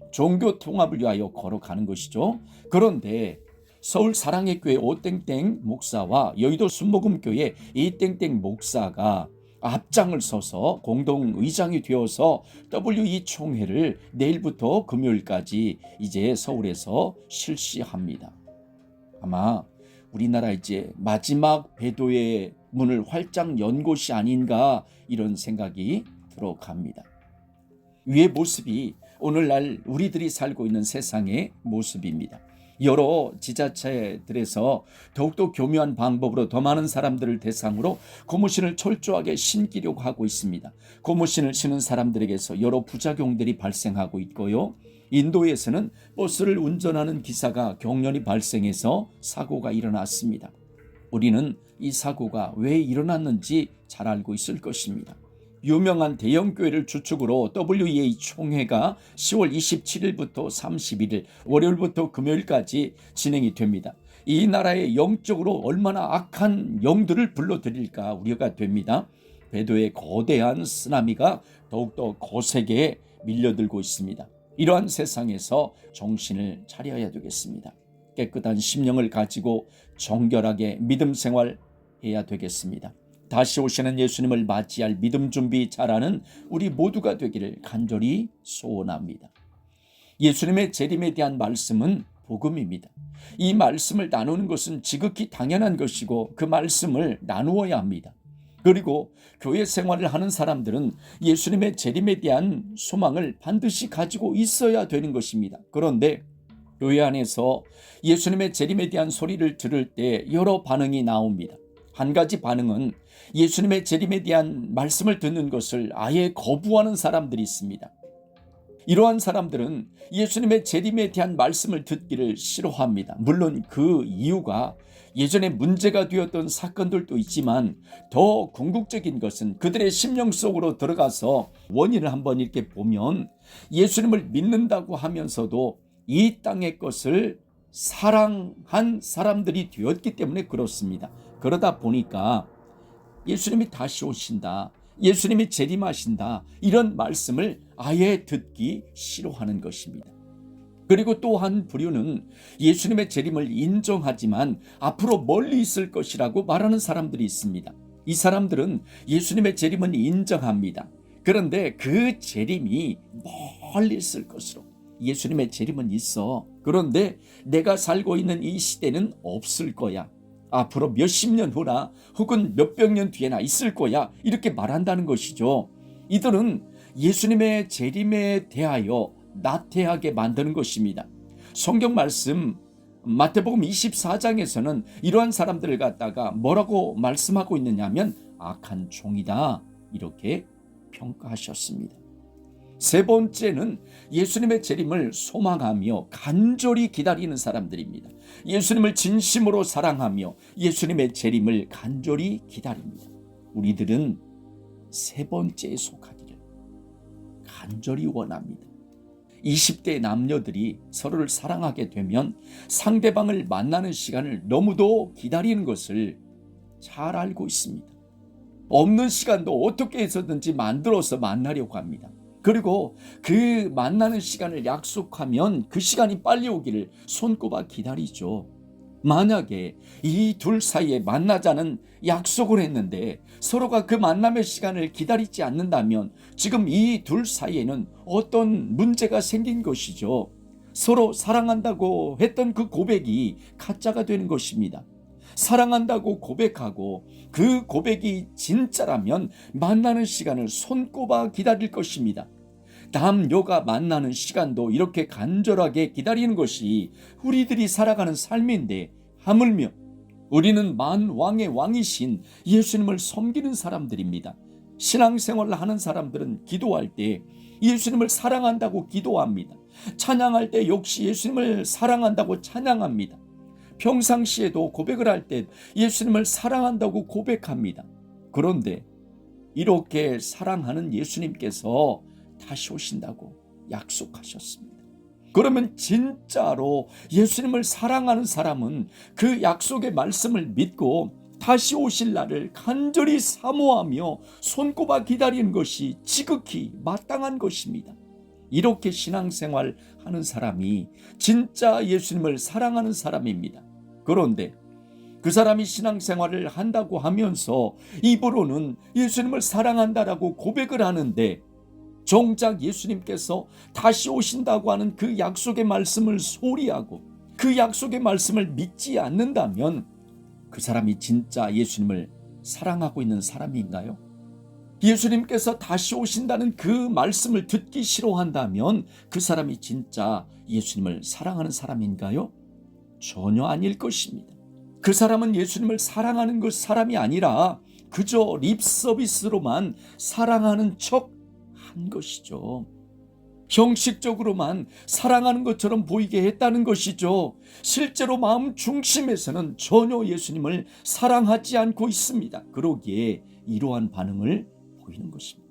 종교 통합을 위하여 걸어가는 것이죠. 그런데 서울 사랑의 교회 오땡땡 목사와 여의도 순복음교회 이땡땡 목사가 앞장을 서서 공동의장이 되어서 WE 총회를 내일부터 금요일까지 이제 서울에서 실시합니다. 아마 우리나라 이제 마지막 배도의 문을 활짝 연 곳이 아닌가 이런 생각이 들어갑니다. 위의 모습이 오늘날 우리들이 살고 있는 세상의 모습입니다. 여러 지자체들에서 더욱더 교묘한 방법으로 더 많은 사람들을 대상으로 고무신을 철저하게 신기려고 하고 있습니다. 고무신을 신은 사람들에게서 여러 부작용들이 발생하고 있고요. 인도에서는 버스를 운전하는 기사가 경련이 발생해서 사고가 일어났습니다. 우리는 이 사고가 왜 일어났는지 잘 알고 있을 것입니다. 유명한 대형교회를 주축으로 WEA 총회가 10월 27일부터 31일 월요일부터 금요일까지 진행이 됩니다. 이 나라에 영적으로 얼마나 악한 영들을 불러들일까 우려가 됩니다. 배도의 거대한 쓰나미가 더욱더 거세게 밀려들고 있습니다. 이러한 세상에서 정신을 차려야 되겠습니다. 깨끗한 심령을 가지고 정결하게 믿음 생활해야 되겠습니다. 다시 오시는 예수님을 맞이할 믿음 준비 잘하는 우리 모두가 되기를 간절히 소원합니다. 예수님의 재림에 대한 말씀은 복음입니다. 이 말씀을 나누는 것은 지극히 당연한 것이고 그 말씀을 나누어야 합니다. 그리고 교회 생활을 하는 사람들은 예수님의 재림에 대한 소망을 반드시 가지고 있어야 되는 것입니다. 그런데 교회 안에서 예수님의 재림에 대한 소리를 들을 때 여러 반응이 나옵니다. 한 가지 반응은 예수님의 재림에 대한 말씀을 듣는 것을 아예 거부하는 사람들이 있습니다. 이러한 사람들은 예수님의 재림에 대한 말씀을 듣기를 싫어합니다. 물론 그 이유가 예전에 문제가 되었던 사건들도 있지만 더 궁극적인 것은 그들의 심령 속으로 들어가서 원인을 한번 이렇게 보면 예수님을 믿는다고 하면서도 이 땅의 것을 사랑한 사람들이 되었기 때문에 그렇습니다. 그러다 보니까 예수님이 다시 오신다, 예수님이 재림하신다, 이런 말씀을 아예 듣기 싫어하는 것입니다. 그리고 또 한 부류는 예수님의 재림을 인정하지만 앞으로 멀리 있을 것이라고 말하는 사람들이 있습니다. 이 사람들은 예수님의 재림은 인정합니다. 그런데 그 재림이 멀리 있을 것으로, 예수님의 재림은 있어. 그런데 내가 살고 있는 이 시대는 없을 거야. 앞으로 몇십 년 후나 혹은 몇백 년 뒤에나 있을 거야. 이렇게 말한다는 것이죠. 이들은 예수님의 재림에 대하여 나태하게 만드는 것입니다. 성경 말씀 마태복음 24장에서는 이러한 사람들을 갖다가 뭐라고 말씀하고 있느냐면 악한 종이다, 이렇게 평가하셨습니다. 세 번째는 예수님의 재림을 소망하며 간절히 기다리는 사람들입니다. 예수님을 진심으로 사랑하며 예수님의 재림을 간절히 기다립니다. 우리들은 세 번째에 속하기를 간절히 원합니다. 20대 남녀들이 서로를 사랑하게 되면 상대방을 만나는 시간을 너무도 기다리는 것을 잘 알고 있습니다. 없는 시간도 어떻게 해서든지 만들어서 만나려고 합니다. 그리고 그 만나는 시간을 약속하면 그 시간이 빨리 오기를 손꼽아 기다리죠. 만약에 이 둘 사이에 만나자는 약속을 했는데 서로가 그 만남의 시간을 기다리지 않는다면 지금 이 둘 사이에는 어떤 문제가 생긴 것이죠. 서로 사랑한다고 했던 그 고백이 가짜가 되는 것입니다. 사랑한다고 고백하고 그 고백이 진짜라면 만나는 시간을 손꼽아 기다릴 것입니다. 남녀가 만나는 시간도 이렇게 간절하게 기다리는 것이 우리들이 살아가는 삶인데, 하물며 우리는 만왕의 왕이신 예수님을 섬기는 사람들입니다. 신앙생활을 하는 사람들은 기도할 때 예수님을 사랑한다고 기도합니다. 찬양할 때 역시 예수님을 사랑한다고 찬양합니다. 평상시에도 고백을 할 때 예수님을 사랑한다고 고백합니다. 그런데 이렇게 사랑하는 예수님께서 다시 오신다고 약속하셨습니다. 그러면 진짜로 예수님을 사랑하는 사람은 그 약속의 말씀을 믿고 다시 오실 날을 간절히 사모하며 손꼽아 기다리는 것이 지극히 마땅한 것입니다. 이렇게 신앙생활 하는 사람이 진짜 예수님을 사랑하는 사람입니다. 그런데 그 사람이 신앙생활을 한다고 하면서 입으로는 예수님을 사랑한다라고 고백을 하는데 정작 예수님께서 다시 오신다고 하는 그 약속의 말씀을 소리하고 그 약속의 말씀을 믿지 않는다면 그 사람이 진짜 예수님을 사랑하고 있는 사람인가요? 예수님께서 다시 오신다는 그 말씀을 듣기 싫어한다면 그 사람이 진짜 예수님을 사랑하는 사람인가요? 전혀 아닐 것입니다. 그 사람은 예수님을 사랑하는 그 사람이 아니라 그저 립 서비스로만 사랑하는 척 한 것이죠. 형식적으로만 사랑하는 것처럼 보이게 했다는 것이죠. 실제로 마음 중심에서는 전혀 예수님을 사랑하지 않고 있습니다. 그러기에 이러한 반응을 보이는 것입니다.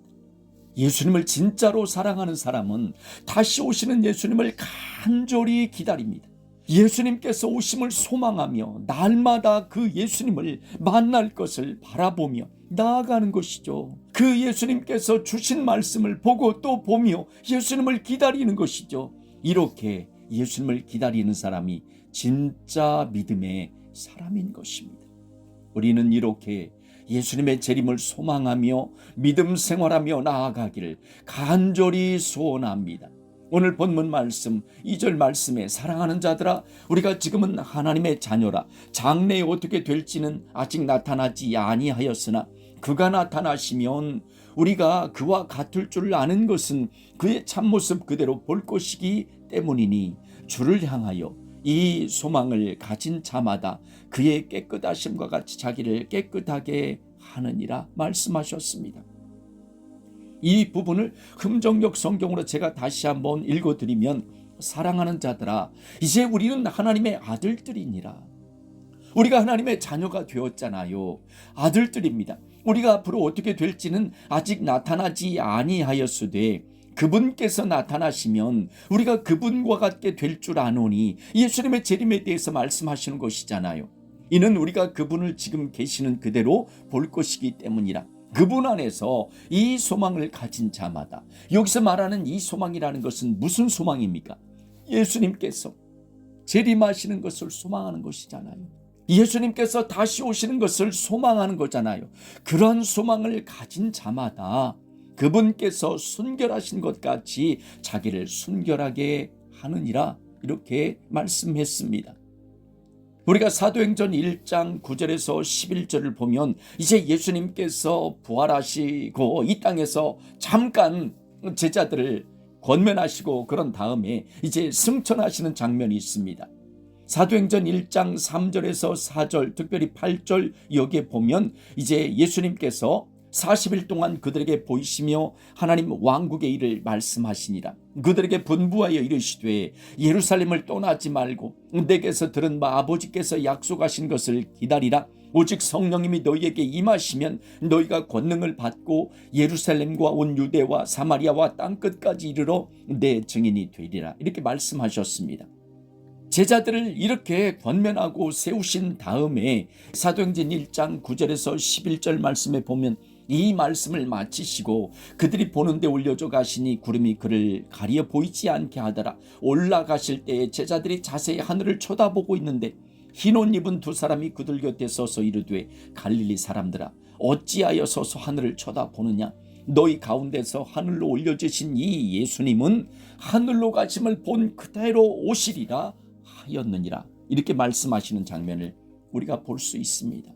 예수님을 진짜로 사랑하는 사람은 다시 오시는 예수님을 간절히 기다립니다. 예수님께서 오심을 소망하며 날마다 그 예수님을 만날 것을 바라보며 나아가는 것이죠. 그 예수님께서 주신 말씀을 보고 또 보며 예수님을 기다리는 것이죠. 이렇게 예수님을 기다리는 사람이 진짜 믿음의 사람인 것입니다. 우리는 이렇게 예수님의 재림을 소망하며 믿음 생활하며 나아가기를 간절히 소원합니다. 오늘 본문 말씀 2절 말씀에 사랑하는 자들아 우리가 지금은 하나님의 자녀라 장래에 어떻게 될지는 아직 나타나지 아니하였으나 그가 나타나시면 우리가 그와 같을 줄 아는 것은 그의 참모습 그대로 볼 것이기 때문이니 주를 향하여 이 소망을 가진 자마다 그의 깨끗하심과 같이 자기를 깨끗하게 하느니라 말씀하셨습니다. 이 부분을 금정역 성경으로 제가 다시 한번 읽어드리면 사랑하는 자들아 이제 우리는 하나님의 아들들이니라. 우리가 하나님의 자녀가 되었잖아요. 아들들입니다. 우리가 앞으로 어떻게 될지는 아직 나타나지 아니하였으되 그분께서 나타나시면 우리가 그분과 같게 될 줄 아노니 예수님의 재림에 대해서 말씀하시는 것이잖아요. 이는 우리가 그분을 지금 계시는 그대로 볼 것이기 때문이라. 그분 안에서 이 소망을 가진 자마다 여기서 말하는 이 소망이라는 것은 무슨 소망입니까? 예수님께서 재림하시는 것을 소망하는 것이잖아요. 예수님께서 다시 오시는 것을 소망하는 거잖아요. 그런 소망을 가진 자마다 그분께서 순결하신 것 같이 자기를 순결하게 하느니라 이렇게 말씀했습니다. 우리가 사도행전 1장 9절에서 11절을 보면 이제 예수님께서 부활하시고 이 땅에서 잠깐 제자들을 권면하시고 그런 다음에 이제 승천하시는 장면이 있습니다. 사도행전 1장 3절에서 4절 특별히 8절 여기에 보면 이제 예수님께서 40일 동안 그들에게 보이시며 하나님 왕국의 일을 말씀하시니라. 그들에게 분부하여 이르시되 예루살렘을 떠나지 말고 내게서 들은 바 아버지께서 약속하신 것을 기다리라. 오직 성령님이 너희에게 임하시면 너희가 권능을 받고 예루살렘과 온 유대와 사마리아와 땅끝까지 이르러 내 증인이 되리라. 이렇게 말씀하셨습니다. 제자들을 이렇게 권면하고 세우신 다음에 사도행전 1장 9절에서 11절 말씀에 보면 이 말씀을 마치시고 그들이 보는데 올려져 가시니 구름이 그를 가리어 보이지 않게 하더라. 올라가실 때에 제자들이 자세히 하늘을 쳐다보고 있는데 흰 옷 입은 두 사람이 그들 곁에 서서 이르되 갈릴리 사람들아 어찌하여 서서 하늘을 쳐다보느냐. 너희 가운데서 하늘로 올려지신 이 예수님은 하늘로 가심을 본 그대로 오시리라 하였느니라. 이렇게 말씀하시는 장면을 우리가 볼 수 있습니다.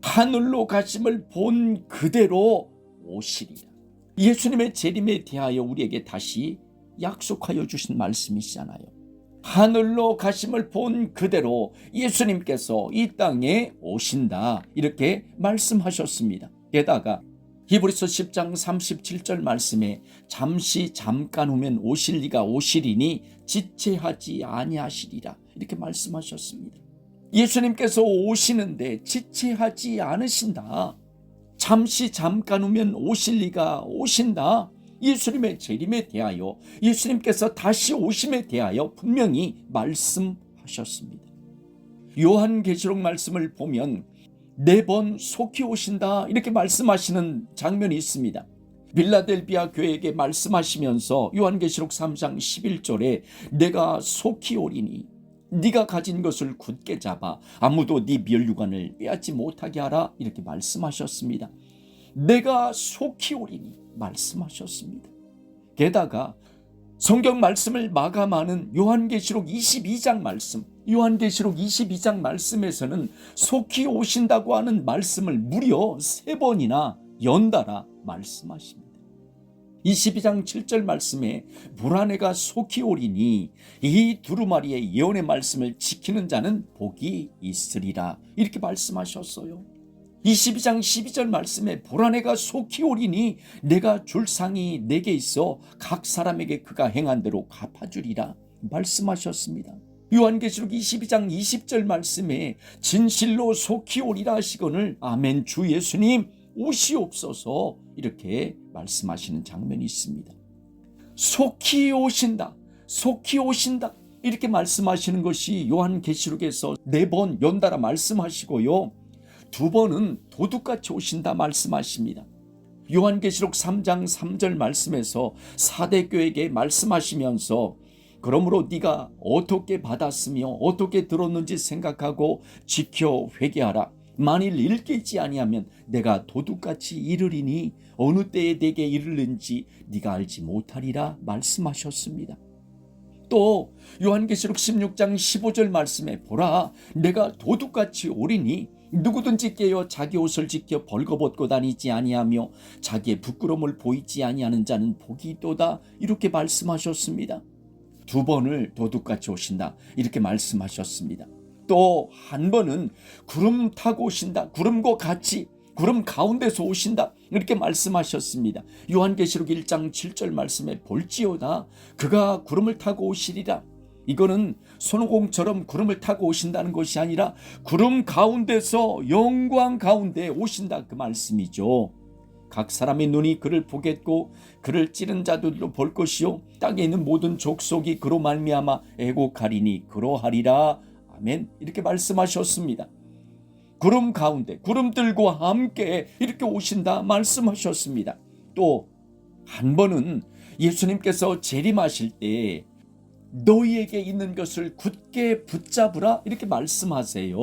하늘로 가심을 본 그대로 오시리라. 예수님의 재림에 대하여 우리에게 다시 약속하여 주신 말씀이시잖아요. 하늘로 가심을 본 그대로 예수님께서 이 땅에 오신다 이렇게 말씀하셨습니다. 게다가 히브리서 10장 37절 말씀에 잠시 잠깐 후면 오실 리가 오시리니 지체하지 아니하시리라 이렇게 말씀하셨습니다. 예수님께서 오시는데 지체하지 않으신다. 잠시 잠깐 후면 오실 리가 오신다. 예수님의 재림에 대하여 예수님께서 다시 오심에 대하여 분명히 말씀하셨습니다. 요한계시록 말씀을 보면 4번 속히 오신다 이렇게 말씀하시는 장면이 있습니다. 빌라델비아 교회에게 말씀하시면서 요한계시록 3장 11절에 내가 속히 오리니 네가 가진 것을 굳게 잡아 아무도 네 멸류관을 빼앗지 못하게 하라 이렇게 말씀하셨습니다. 내가 속히 오리니 말씀하셨습니다. 게다가 성경 말씀을 마감하는 요한계시록 22장 말씀, 요한계시록 22장 말씀에서는 속히 오신다고 하는 말씀을 무려 3번이나 연달아 말씀하십니다. 22장 7절 말씀에 불안해가 속히 오리니 이 두루마리의 예언의 말씀을 지키는 자는 복이 있으리라. 이렇게 말씀하셨어요. 22장 12절 말씀에 불안해가 속히 오리니 내가 줄 상이 내게 있어 각 사람에게 그가 행한 대로 갚아주리라 말씀하셨습니다. 요한계시록 22장 20절 말씀에 진실로 속히 오리라 하시거늘 아멘 주 예수님 오시옵소서 이렇게 말씀하시는 장면이 있습니다. 속히 오신다, 속히 오신다 이렇게 말씀하시는 것이 요한계시록에서 4번 연달아 말씀하시고요. 2번은 도둑같이 오신다 말씀하십니다. 요한계시록 3장 3절 말씀에서 사대교회에게 말씀하시면서 그러므로 네가 어떻게 받았으며 어떻게 들었는지 생각하고 지켜 회개하라. 만일 일깨지 아니하면 내가 도둑같이 이르리니 어느 때에 내게 이르는지 네가 알지 못하리라 말씀하셨습니다. 또 요한계시록 16장 15절 말씀에 보라 내가 도둑같이 오리니 누구든지 깨어 자기 옷을 지켜 벌거벗고 다니지 아니하며 자기의 부끄러움을 보이지 아니하는 자는 복이 있도다 이렇게 말씀하셨습니다. 2번을 도둑같이 오신다 이렇게 말씀하셨습니다. 또 한 번은 구름 타고 오신다, 구름과 같이 구름 가운데서 오신다 이렇게 말씀하셨습니다. 요한계시록 1장 7절 말씀에 볼지어다 그가 구름을 타고 오시리라. 이거는 손오공처럼 구름을 타고 오신다는 것이 아니라 구름 가운데서 영광 가운데 오신다 그 말씀이죠. 각 사람의 눈이 그를 보겠고 그를 찌른 자들도 볼 것이요 땅에 있는 모든 족속이 그로 말미암아 애곡하리니 그러하리라. 아멘 이렇게 말씀하셨습니다. 구름 가운데 구름들과 함께 이렇게 오신다 말씀하셨습니다. 또 한 번은 예수님께서 재림하실 때 너희에게 있는 것을 굳게 붙잡으라 이렇게 말씀하세요.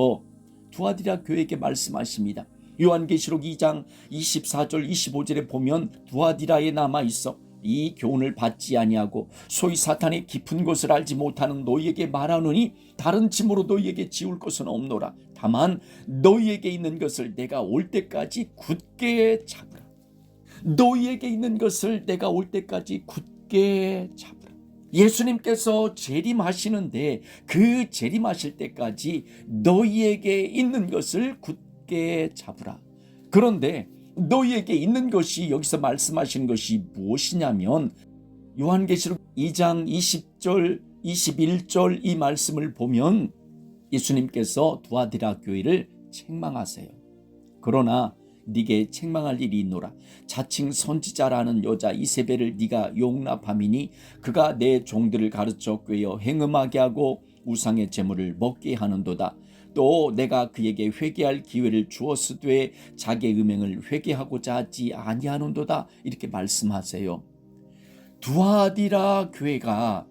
두아디라 교회에게 말씀하십니다. 요한계시록 2장 24절 25절에 보면 두아디라에 남아있어 이 교훈을 받지 아니하고 소위 사탄의 깊은 것을 알지 못하는 너희에게 말하노니 다른 짐으로 너희에게 지울 것은 없노라. 다만 너희에게 있는 것을 내가 올 때까지 굳게 잡으라. 너희에게 있는 것을 내가 올 때까지 굳게 잡으라. 예수님께서 재림하시는데 그 재림하실 때까지 너희에게 있는 것을 굳게 잡으라. 그런데 너희에게 있는 것이 여기서 말씀하시는 것이 무엇이냐면 요한계시록 2장 20절 21절 이 말씀을 보면 예수님께서 두아디라 교회를 책망하세요. 그러나 네게 책망할 일이 있노라. 자칭 선지자라는 여자 이세벨을 네가 용납함이니 그가 내 종들을 가르쳐 꾀어 행음하게 하고 우상의 제물을 먹게 하는도다. 또 내가 그에게 회개할 기회를 주었으되 자기의 음행을 회개하고자 하지 아니하는도다. 이렇게 말씀하세요. 두아디라 교회가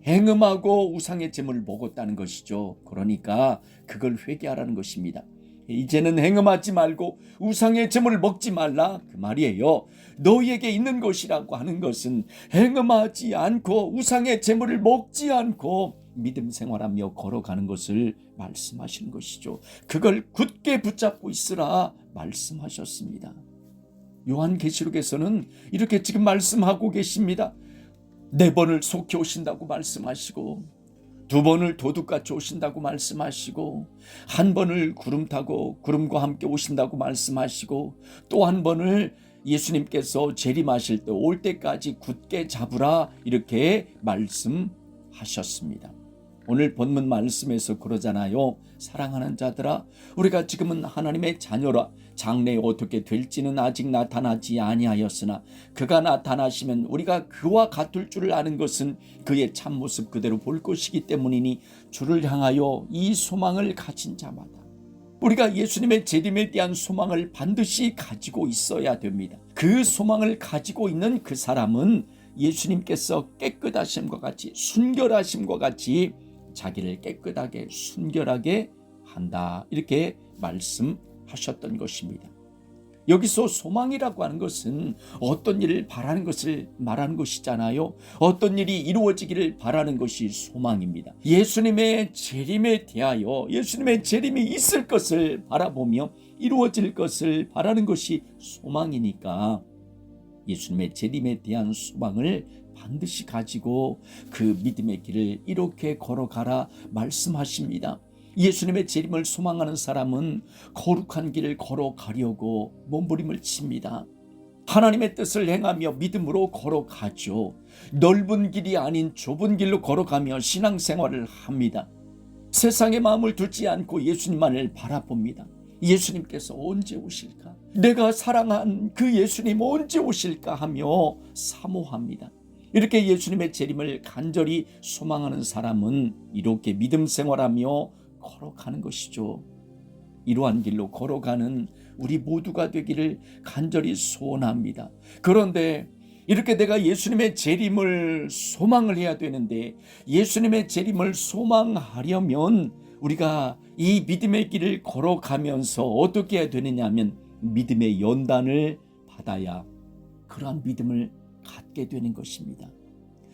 행음하고 우상의 제물을 먹었다는 것이죠. 그러니까 그걸 회개하라는 것입니다. 이제는 행음하지 말고 우상의 제물을 먹지 말라 그 말이에요. 너희에게 있는 것이라고 하는 것은 행음하지 않고 우상의 제물을 먹지 않고 믿음 생활하며 걸어가는 것을 말씀하시는 것이죠. 그걸 굳게 붙잡고 있으라 말씀하셨습니다. 요한계시록에서는 이렇게 지금 말씀하고 계십니다. 4번을 속히 오신다고 말씀하시고 2번을 도둑같이 오신다고 말씀하시고 1번을 구름 타고 구름과 함께 오신다고 말씀하시고 또 1번을 예수님께서 재림하실 때 올 때까지 굳게 잡으라 이렇게 말씀하셨습니다. 오늘 본문 말씀에서 그러잖아요. 사랑하는 자들아 우리가 지금은 하나님의 자녀라. 장래에 어떻게 될지는 아직 나타나지 아니하였으나 그가 나타나시면 우리가 그와 같을 줄을 아는 것은 그의 참모습 그대로 볼 것이기 때문이니 주를 향하여 이 소망을 가진 자마다 우리가 예수님의 재림에 대한 소망을 반드시 가지고 있어야 됩니다. 그 소망을 가지고 있는 그 사람은 예수님께서 깨끗하심과 같이 순결하심과 같이 자기를 깨끗하게 순결하게 한다 이렇게 말씀하셨던 것입니다. 여기서 소망이라고 하는 것은 어떤 일을 바라는 것을 말하는 것이잖아요. 어떤 일이 이루어지기를 바라는 것이 소망입니다. 예수님의 재림에 대하여 예수님의 재림이 있을 것을 바라보며 이루어질 것을 바라는 것이 소망이니까 예수님의 재림에 대한 소망을 반드시 가지고 그 믿음의 길을 이렇게 걸어가라 말씀하십니다. 예수님의 재림을 소망하는 사람은 거룩한 길을 걸어가려고 몸부림을 칩니다. 하나님의 뜻을 행하며 믿음으로 걸어가죠. 넓은 길이 아닌 좁은 길로 걸어가며 신앙생활을 합니다. 세상의 마음을 두지 않고 예수님만을 바라봅니다. 예수님께서 언제 오실까? 내가 사랑한 그 예수님 언제 오실까 하며 사모합니다. 이렇게 예수님의 재림을 간절히 소망하는 사람은 이렇게 믿음 생활하며 걸어가는 것이죠. 이러한 길로 걸어가는 우리 모두가 되기를 간절히 소원합니다. 그런데 이렇게 내가 예수님의 재림을 소망을 해야 되는데, 예수님의 재림을 소망하려면 우리가 이 믿음의 길을 걸어가면서 어떻게 해야 되느냐 하면 믿음의 연단을 받아야 그러한 믿음을 갖게 되는 것입니다.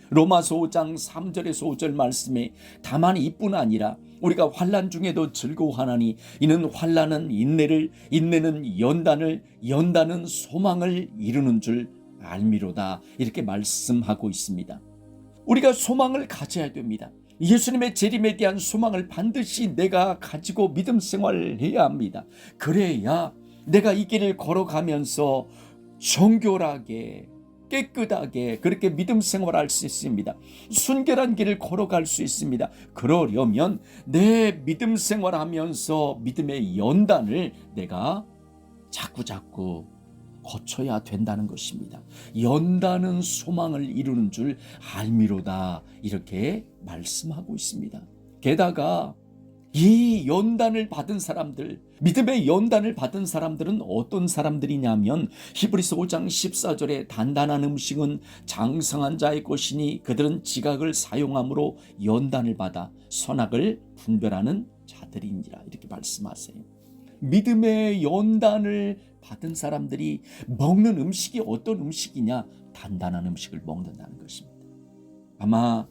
로마서 5장 3절에서 5절 말씀에 다만 이뿐 아니라 우리가 환난 중에도 즐거워하나니 이는 환난은 인내를, 인내는 연단을, 연단은 소망을 이루는 줄 알미로다, 이렇게 말씀하고 있습니다. 우리가 소망을 가져야 됩니다. 예수님의 재림에 대한 소망을 반드시 내가 가지고 믿음 생활을 해야 합니다. 그래야 내가 이 길을 걸어가면서 정결하게 깨끗하게 그렇게 믿음 생활할 수 있습니다. 순결한 길을 걸어갈 수 있습니다. 그러려면 내 믿음 생활하면서 믿음의 연단을 내가 자꾸자꾸 거쳐야 된다는 것입니다. 연단은 소망을 이루는 줄 알미로다, 이렇게 말씀하고 있습니다. 게다가 이 연단을 받은 사람들, 믿음의 연단을 받은 사람들은 어떤 사람들이냐면 히브리서 5장 14절에 단단한 음식은 장성한 자의 것이니 그들은 지각을 사용함으로 연단을 받아 선악을 분별하는 자들이니라, 이렇게 말씀하세요. 믿음의 연단을 받은 사람들이 먹는 음식이 어떤 음식이냐? 단단한 음식을 먹는다는 것입니다. 아마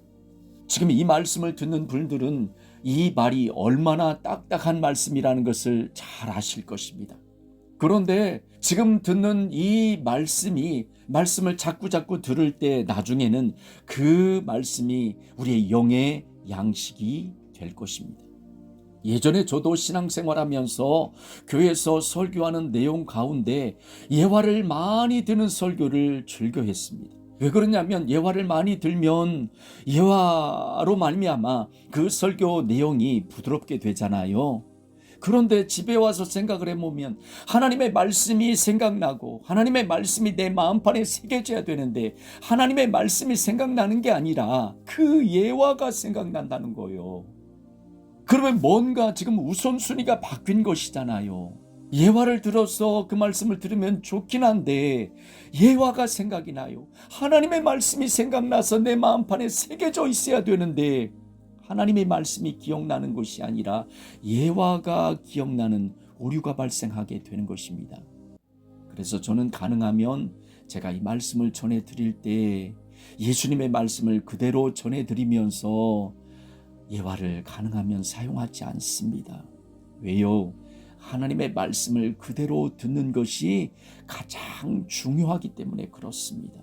지금 이 말씀을 듣는 분들은 이 말이 얼마나 딱딱한 말씀이라는 것을 잘 아실 것입니다. 그런데 지금 듣는 이 말씀을 자꾸자꾸 들을 때 나중에는 그 말씀이 우리의 영의 양식이 될 것입니다. 예전에 저도 신앙생활하면서 교회에서 설교하는 내용 가운데 예화를 많이 드는 설교를 즐겨했습니다. 왜 그러냐면 예화를 많이 들면 예화로 말미암아 그 설교 내용이 부드럽게 되잖아요. 그런데 집에 와서 생각을 해보면 하나님의 말씀이 생각나고 하나님의 말씀이 내 마음판에 새겨져야 되는데 하나님의 말씀이 생각나는 게 아니라 그 예화가 생각난다는 거예요. 그러면 뭔가 지금 우선순위가 바뀐 것이잖아요. 예화를 들어서 그 말씀을 들으면 좋긴 한데 예화가 생각이 나요. 하나님의 말씀이 생각나서 내 마음판에 새겨져 있어야 되는데 하나님의 말씀이 기억나는 것이 아니라 예화가 기억나는 오류가 발생하게 되는 것입니다. 그래서 저는 가능하면 제가 이 말씀을 전해드릴 때 예수님의 말씀을 그대로 전해드리면서 예화를 가능하면 사용하지 않습니다. 왜요? 하나님의 말씀을 그대로 듣는 것이 가장 중요하기 때문에 그렇습니다.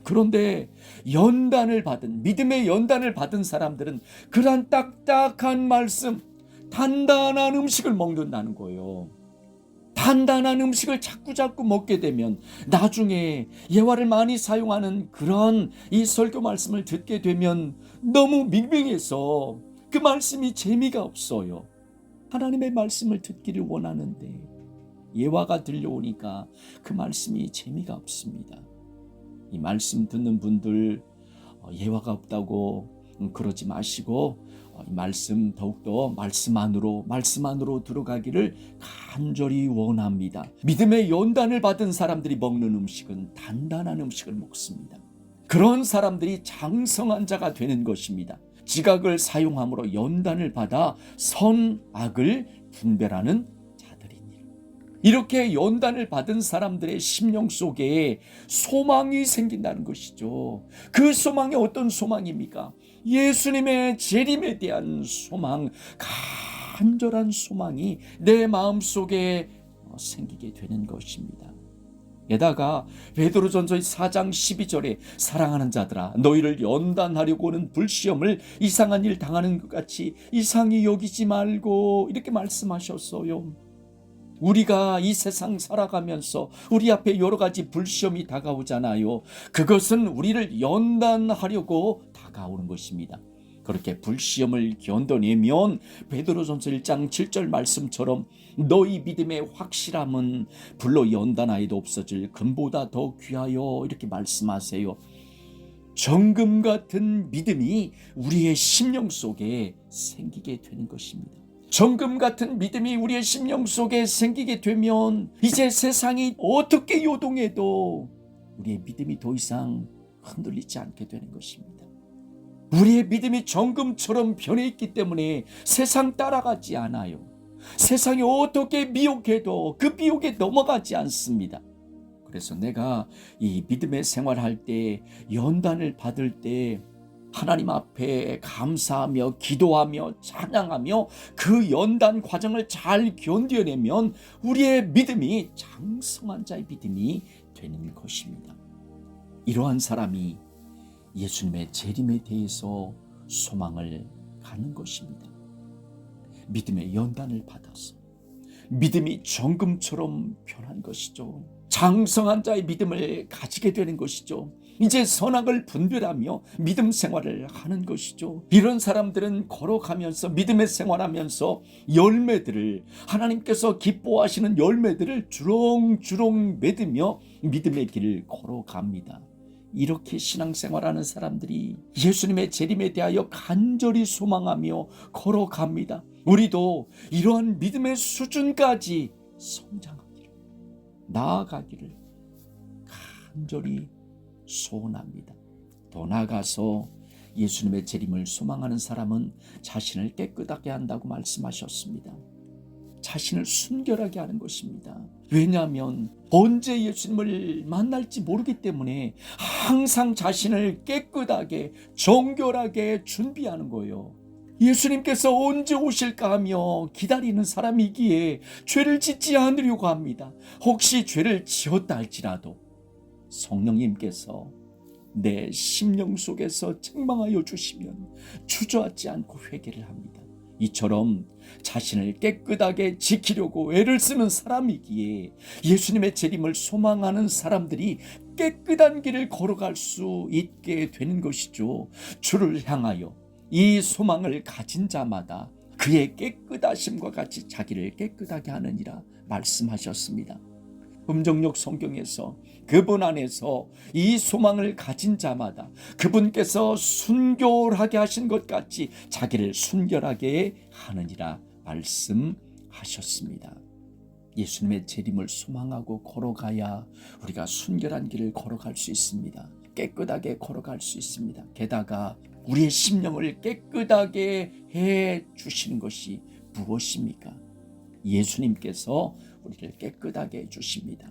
그런데 연단을 받은, 믿음의 연단을 받은 사람들은 그러한 딱딱한 말씀, 단단한 음식을 먹는다는 거예요. 단단한 음식을 자꾸자꾸 먹게 되면 나중에 예화를 많이 사용하는 그런 이 설교 말씀을 듣게 되면 너무 밍밍해서 그 말씀이 재미가 없어요. 하나님의 말씀을 듣기를 원하는데 예화가 들려오니까 그 말씀이 재미가 없습니다. 이 말씀 듣는 분들 예화가 없다고 그러지 마시고 이 말씀 더욱더 말씀 안으로 들어가기를 간절히 원합니다. 믿음의 연단을 받은 사람들이 먹는 음식은 단단한 음식을 먹습니다. 그런 사람들이 장성한 자가 되는 것입니다. 지각을 사용함으로 연단을 받아 선악을 분별하는 자들이니라. 이렇게 연단을 받은 사람들의 심령 속에 소망이 생긴다는 것이죠. 그 소망이 어떤 소망입니까? 예수님의 재림에 대한 소망, 간절한 소망이 내 마음 속에 생기게 되는 것입니다. 게다가 베드로전서 4장 12절에 사랑하는 자들아 너희를 연단하려고 하는 불시험을 이상한 일 당하는 것 같이 이상히 여기지 말고 이렇게 말씀하셨어요. 우리가 이 세상 살아가면서 우리 앞에 여러 가지 불시험이 다가오잖아요. 그것은 우리를 연단하려고 다가오는 것입니다. 그렇게 불시험을 견뎌내면 베드로전서 1장 7절 말씀처럼 너희 믿음의 확실함은 불로 연단하여도 없어질 금보다 더 귀하여 이렇게 말씀하세요. 정금 같은 믿음이 우리의 심령 속에 생기게 되는 것입니다. 정금 같은 믿음이 우리의 심령 속에 생기게 되면 이제 세상이 어떻게 요동해도 우리의 믿음이 더 이상 흔들리지 않게 되는 것입니다. 우리의 믿음이 정금처럼 변해 있기 때문에 세상 따라가지 않아요. 세상이 어떻게 미혹해도 그 미혹에 넘어가지 않습니다. 그래서 내가 이 믿음의 생활할 때, 연단을 받을 때 하나님 앞에 감사하며 기도하며 찬양하며 그 연단 과정을 잘 견뎌내면 우리의 믿음이 장성한 자의 믿음이 되는 것입니다. 이러한 사람이 예수님의 재림에 대해서 소망을 갖는 것입니다. 믿음의 연단을 받아서 믿음이 정금처럼 변한 것이죠. 장성한 자의 믿음을 가지게 되는 것이죠. 이제 선악을 분별하며 믿음 생활을 하는 것이죠. 이런 사람들은 걸어가면서 믿음의 생활하면서 열매들을, 하나님께서 기뻐하시는 열매들을 주렁주렁 맺으며 믿음의 길을 걸어갑니다. 이렇게 신앙생활하는 사람들이 예수님의 재림에 대하여 간절히 소망하며 걸어갑니다. 우리도 이러한 믿음의 수준까지 성장하기를, 나아가기를 간절히 소원합니다. 더 나아가서 예수님의 재림을 소망하는 사람은 자신을 깨끗하게 한다고 말씀하셨습니다. 자신을 순결하게 하는 것입니다. 왜냐하면 언제 예수님을 만날지 모르기 때문에 항상 자신을 깨끗하게 정결하게 준비하는 거예요. 예수님께서 언제 오실까 하며 기다리는 사람이기에 죄를 짓지 않으려고 합니다. 혹시 죄를 지었다 할지라도 성령님께서 내 심령 속에서 책망하여 주시면 주저하지 않고 회개를 합니다. 이처럼 자신을 깨끗하게 지키려고 애를 쓰는 사람이기에 예수님의 재림을 소망하는 사람들이 깨끗한 길을 걸어갈 수 있게 되는 것이죠. 주를 향하여 이 소망을 가진 자마다 그의 깨끗하심과 같이 자기를 깨끗하게 하느니라 말씀하셨습니다. 음정역 성경에서 그분 안에서 이 소망을 가진 자마다 그분께서 순결하게 하신 것 같이 자기를 순결하게 하느니라 말씀하셨습니다. 예수님의 재림을 소망하고 걸어가야 우리가 순결한 길을 걸어갈 수 있습니다. 깨끗하게 걸어갈 수 있습니다. 게다가 우리의 심령을 깨끗하게 해 주시는 것이 무엇입니까? 예수님께서 우리를 깨끗하게 해 주십니다.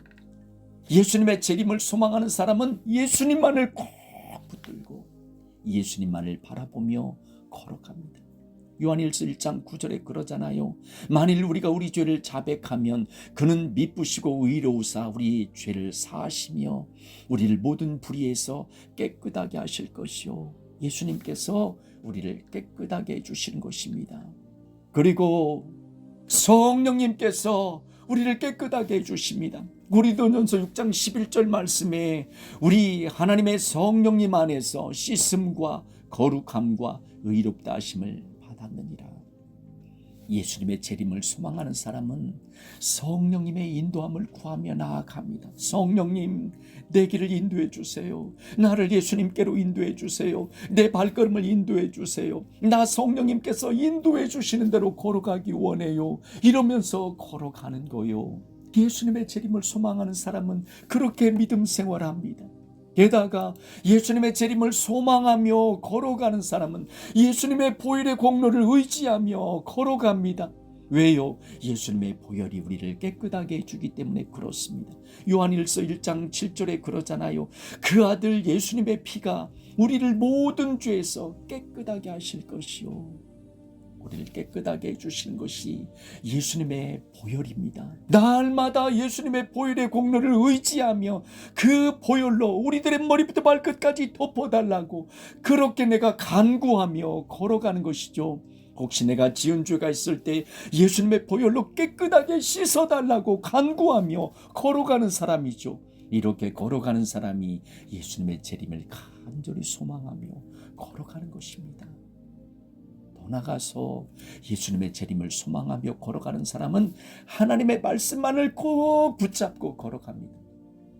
예수님의 재림을 소망하는 사람은 예수님만을 꼭 붙들고 예수님만을 바라보며 걸어갑니다. 요한일서 1장 9절에 그러잖아요. 만일 우리가 우리 죄를 자백하면 그는 미쁘시고 의로우사 우리 죄를 사하시며 우리를 모든 불의에서 깨끗하게 하실 것이요. 예수님께서 우리를 깨끗하게 해주시는 것입니다. 그리고 성령님께서 우리를 깨끗하게 해주십니다. 고린도전서 6장 11절 말씀에 우리 하나님의 성령님 안에서 씻음과 거룩함과 의롭다 하심을 받았느니라. 예수님의 재림을 소망하는 사람은 성령님의 인도함을 구하며 나아갑니다. 성령님, 내 길을 인도해 주세요. 나를 예수님께로 인도해 주세요. 내 발걸음을 인도해 주세요. 나 성령님께서 인도해 주시는 대로 걸어가기 원해요. 이러면서 걸어가는 거요. 예수님의 재림을 소망하는 사람은 그렇게 믿음 생활합니다. 게다가 예수님의 재림을 소망하며 걸어가는 사람은 예수님의 보혈의 공로를 의지하며 걸어갑니다. 왜요? 예수님의 보혈이 우리를 깨끗하게 해주기 때문에 그렇습니다. 요한일서 1장 7절에 그러잖아요. 그 아들 예수님의 피가 우리를 모든 죄에서 깨끗하게 하실 것이요. 우리를 깨끗하게 해주시는 것이 예수님의 보혈입니다. 날마다 예수님의 보혈의 공로를 의지하며 그 보혈로 우리들의 머리부터 발끝까지 덮어달라고 그렇게 내가 간구하며 걸어가는 것이죠. 혹시 내가 지은 죄가 있을 때 예수님의 보혈로 깨끗하게 씻어달라고 간구하며 걸어가는 사람이죠. 이렇게 걸어가는 사람이 예수님의 재림을 간절히 소망하며 걸어가는 것입니다. 더 나아가서 예수님의 재림을 소망하며 걸어가는 사람은 하나님의 말씀만을 꼭 붙잡고 걸어갑니다.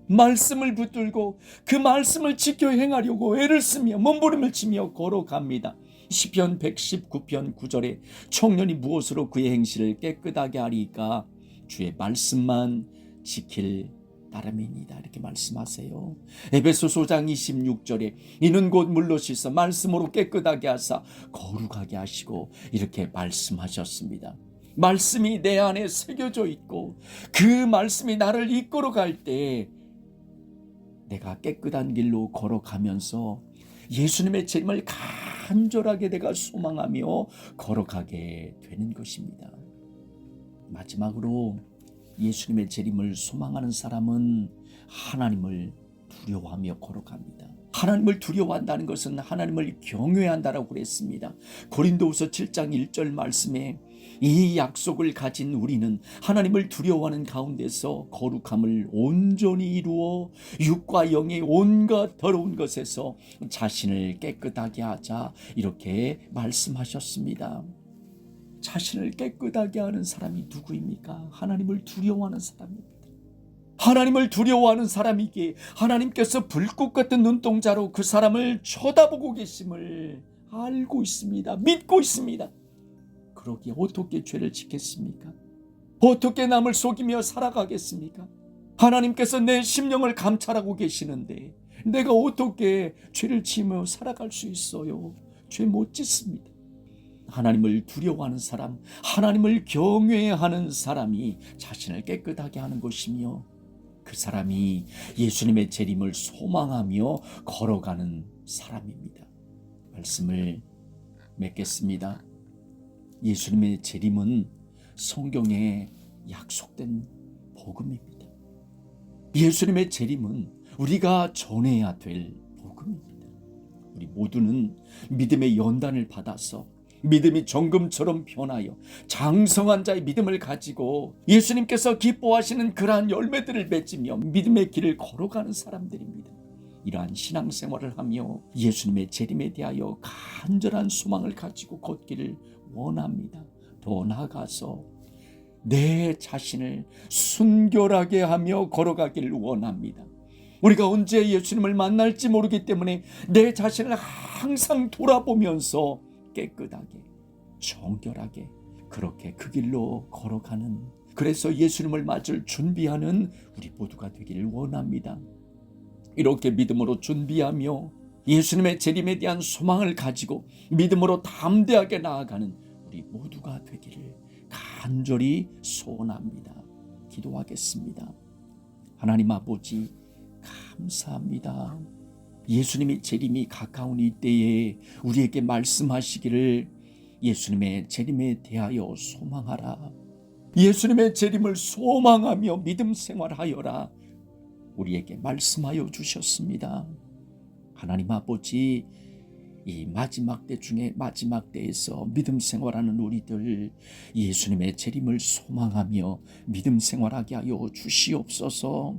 말씀을 붙들고 그 말씀을 지켜 행하려고 애를 쓰며 몸부림을 치며 걸어갑니다. 시편 119편 9절에 청년이 무엇으로 그의 행실을 깨끗하게 하리까 주의 말씀만 지킬 따름이니이다 이렇게 말씀하세요. 에베소서 5장 26절에 이는 곧 물로 씻어 말씀으로 깨끗하게 하사 거룩하게 하시고 이렇게 말씀하셨습니다. 말씀이 내 안에 새겨져 있고 그 말씀이 나를 이끌어 갈 때 내가 깨끗한 길로 걸어가면서 예수님의 재림을 간절하게 내가 소망하며 걸어가게 되는 것입니다. 마지막으로 예수님의 재림을 소망하는 사람은 하나님을 두려워하며 걸어갑니다. 하나님을 두려워한다는 것은 하나님을 경외한다라고 그랬습니다. 고린도후서 7장 1절 말씀에 이 약속을 가진 우리는 하나님을 두려워하는 가운데서 거룩함을 온전히 이루어 육과 영의 온갖 더러운 것에서 자신을 깨끗하게 하자 이렇게 말씀하셨습니다. 자신을 깨끗하게 하는 사람이 누구입니까? 하나님을 두려워하는 사람입니다. 하나님을 두려워하는 사람이기에 하나님께서 불꽃 같은 눈동자로 그 사람을 쳐다보고 계심을 알고 있습니다. 믿고 있습니다. 그러기에 어떻게 죄를 짓겠습니까? 어떻게 남을 속이며 살아가겠습니까? 하나님께서 내 심령을 감찰하고 계시는데 내가 어떻게 죄를 지으며 살아갈 수 있어요? 죄 못 짓습니다. 하나님을 두려워하는 사람, 하나님을 경외하는 사람이 자신을 깨끗하게 하는 것이며 그 사람이 예수님의 재림을 소망하며 걸어가는 사람입니다. 말씀을 맺겠습니다. 예수님의 재림은 성경에 약속된 복음입니다. 예수님의 재림은 우리가 전해야 될 복음입니다. 우리 모두는 믿음의 연단을 받아서 믿음이 정금처럼 변하여 장성한 자의 믿음을 가지고 예수님께서 기뻐하시는 그러한 열매들을 맺으며 믿음의 길을 걸어가는 사람들입니다. 이러한 신앙생활을 하며 예수님의 재림에 대하여 간절한 소망을 가지고 걷기를 원합니다. 더 나아가서 내 자신을 순결하게 하며 걸어가기를 원합니다. 우리가 언제 예수님을 만날지 모르기 때문에 내 자신을 항상 돌아보면서 깨끗하게 정결하게 그렇게 그 길로 걸어가는, 그래서 예수님을 맞을 준비하는 우리 모두가 되기를 원합니다. 이렇게 믿음으로 준비하며 예수님의 재림에 대한 소망을 가지고 믿음으로 담대하게 나아가는 우리 모두가 되기를 간절히 소원합니다. 기도하겠습니다. 하나님 아버지 감사합니다. 예수님의 재림이 가까운 이때에 우리에게 말씀하시기를 예수님의 재림에 대하여 소망하라. 예수님의 재림을 소망하며 믿음 생활하여라. 우리에게 말씀하여 주셨습니다. 하나님 아버지, 이 마지막 때 중에 마지막 때에서 믿음 생활하는 우리들 예수님의 재림을 소망하며 믿음 생활하게 하여 주시옵소서.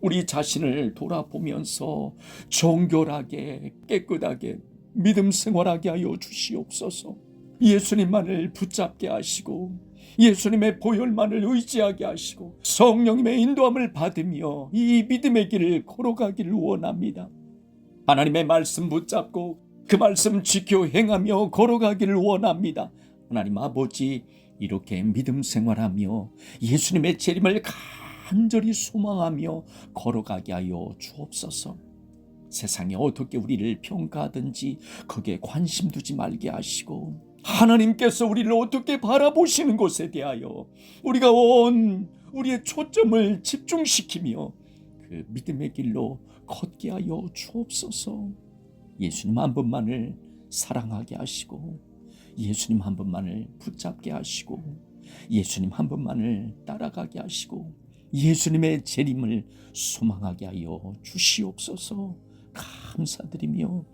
우리 자신을 돌아보면서 정결하게 깨끗하게 믿음 생활하게 하여 주시옵소서. 예수님만을 붙잡게 하시고 예수님의 보혈만을 의지하게 하시고 성령님의 인도함을 받으며 이 믿음의 길을 걸어가기를 원합니다. 하나님의 말씀 붙잡고 그 말씀 지켜 행하며 걸어가기를 원합니다. 하나님 아버지, 이렇게 믿음 생활하며 예수님의 재림을 간절히 소망하며 걸어가게 하여 주옵소서. 세상이 어떻게 우리를 평가하든지 거기에 관심 두지 말게 하시고 하나님께서 우리를 어떻게 바라보시는 것에 대하여 우리가 온 우리의 초점을 집중시키며 그 믿음의 길로 걷게 하여 주옵소서. 예수님 한 분만을 사랑하게 하시고 예수님 한 분만을 붙잡게 하시고 예수님 한 분만을 따라가게 하시고 예수님의 재림을 소망하게 하여 주시옵소서. 감사드리며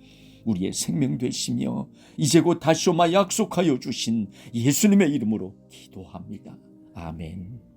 우리의 생명 되시며 이제 곧 다시 오마 약속하여 주신 예수님의 이름으로 기도합니다. 아멘.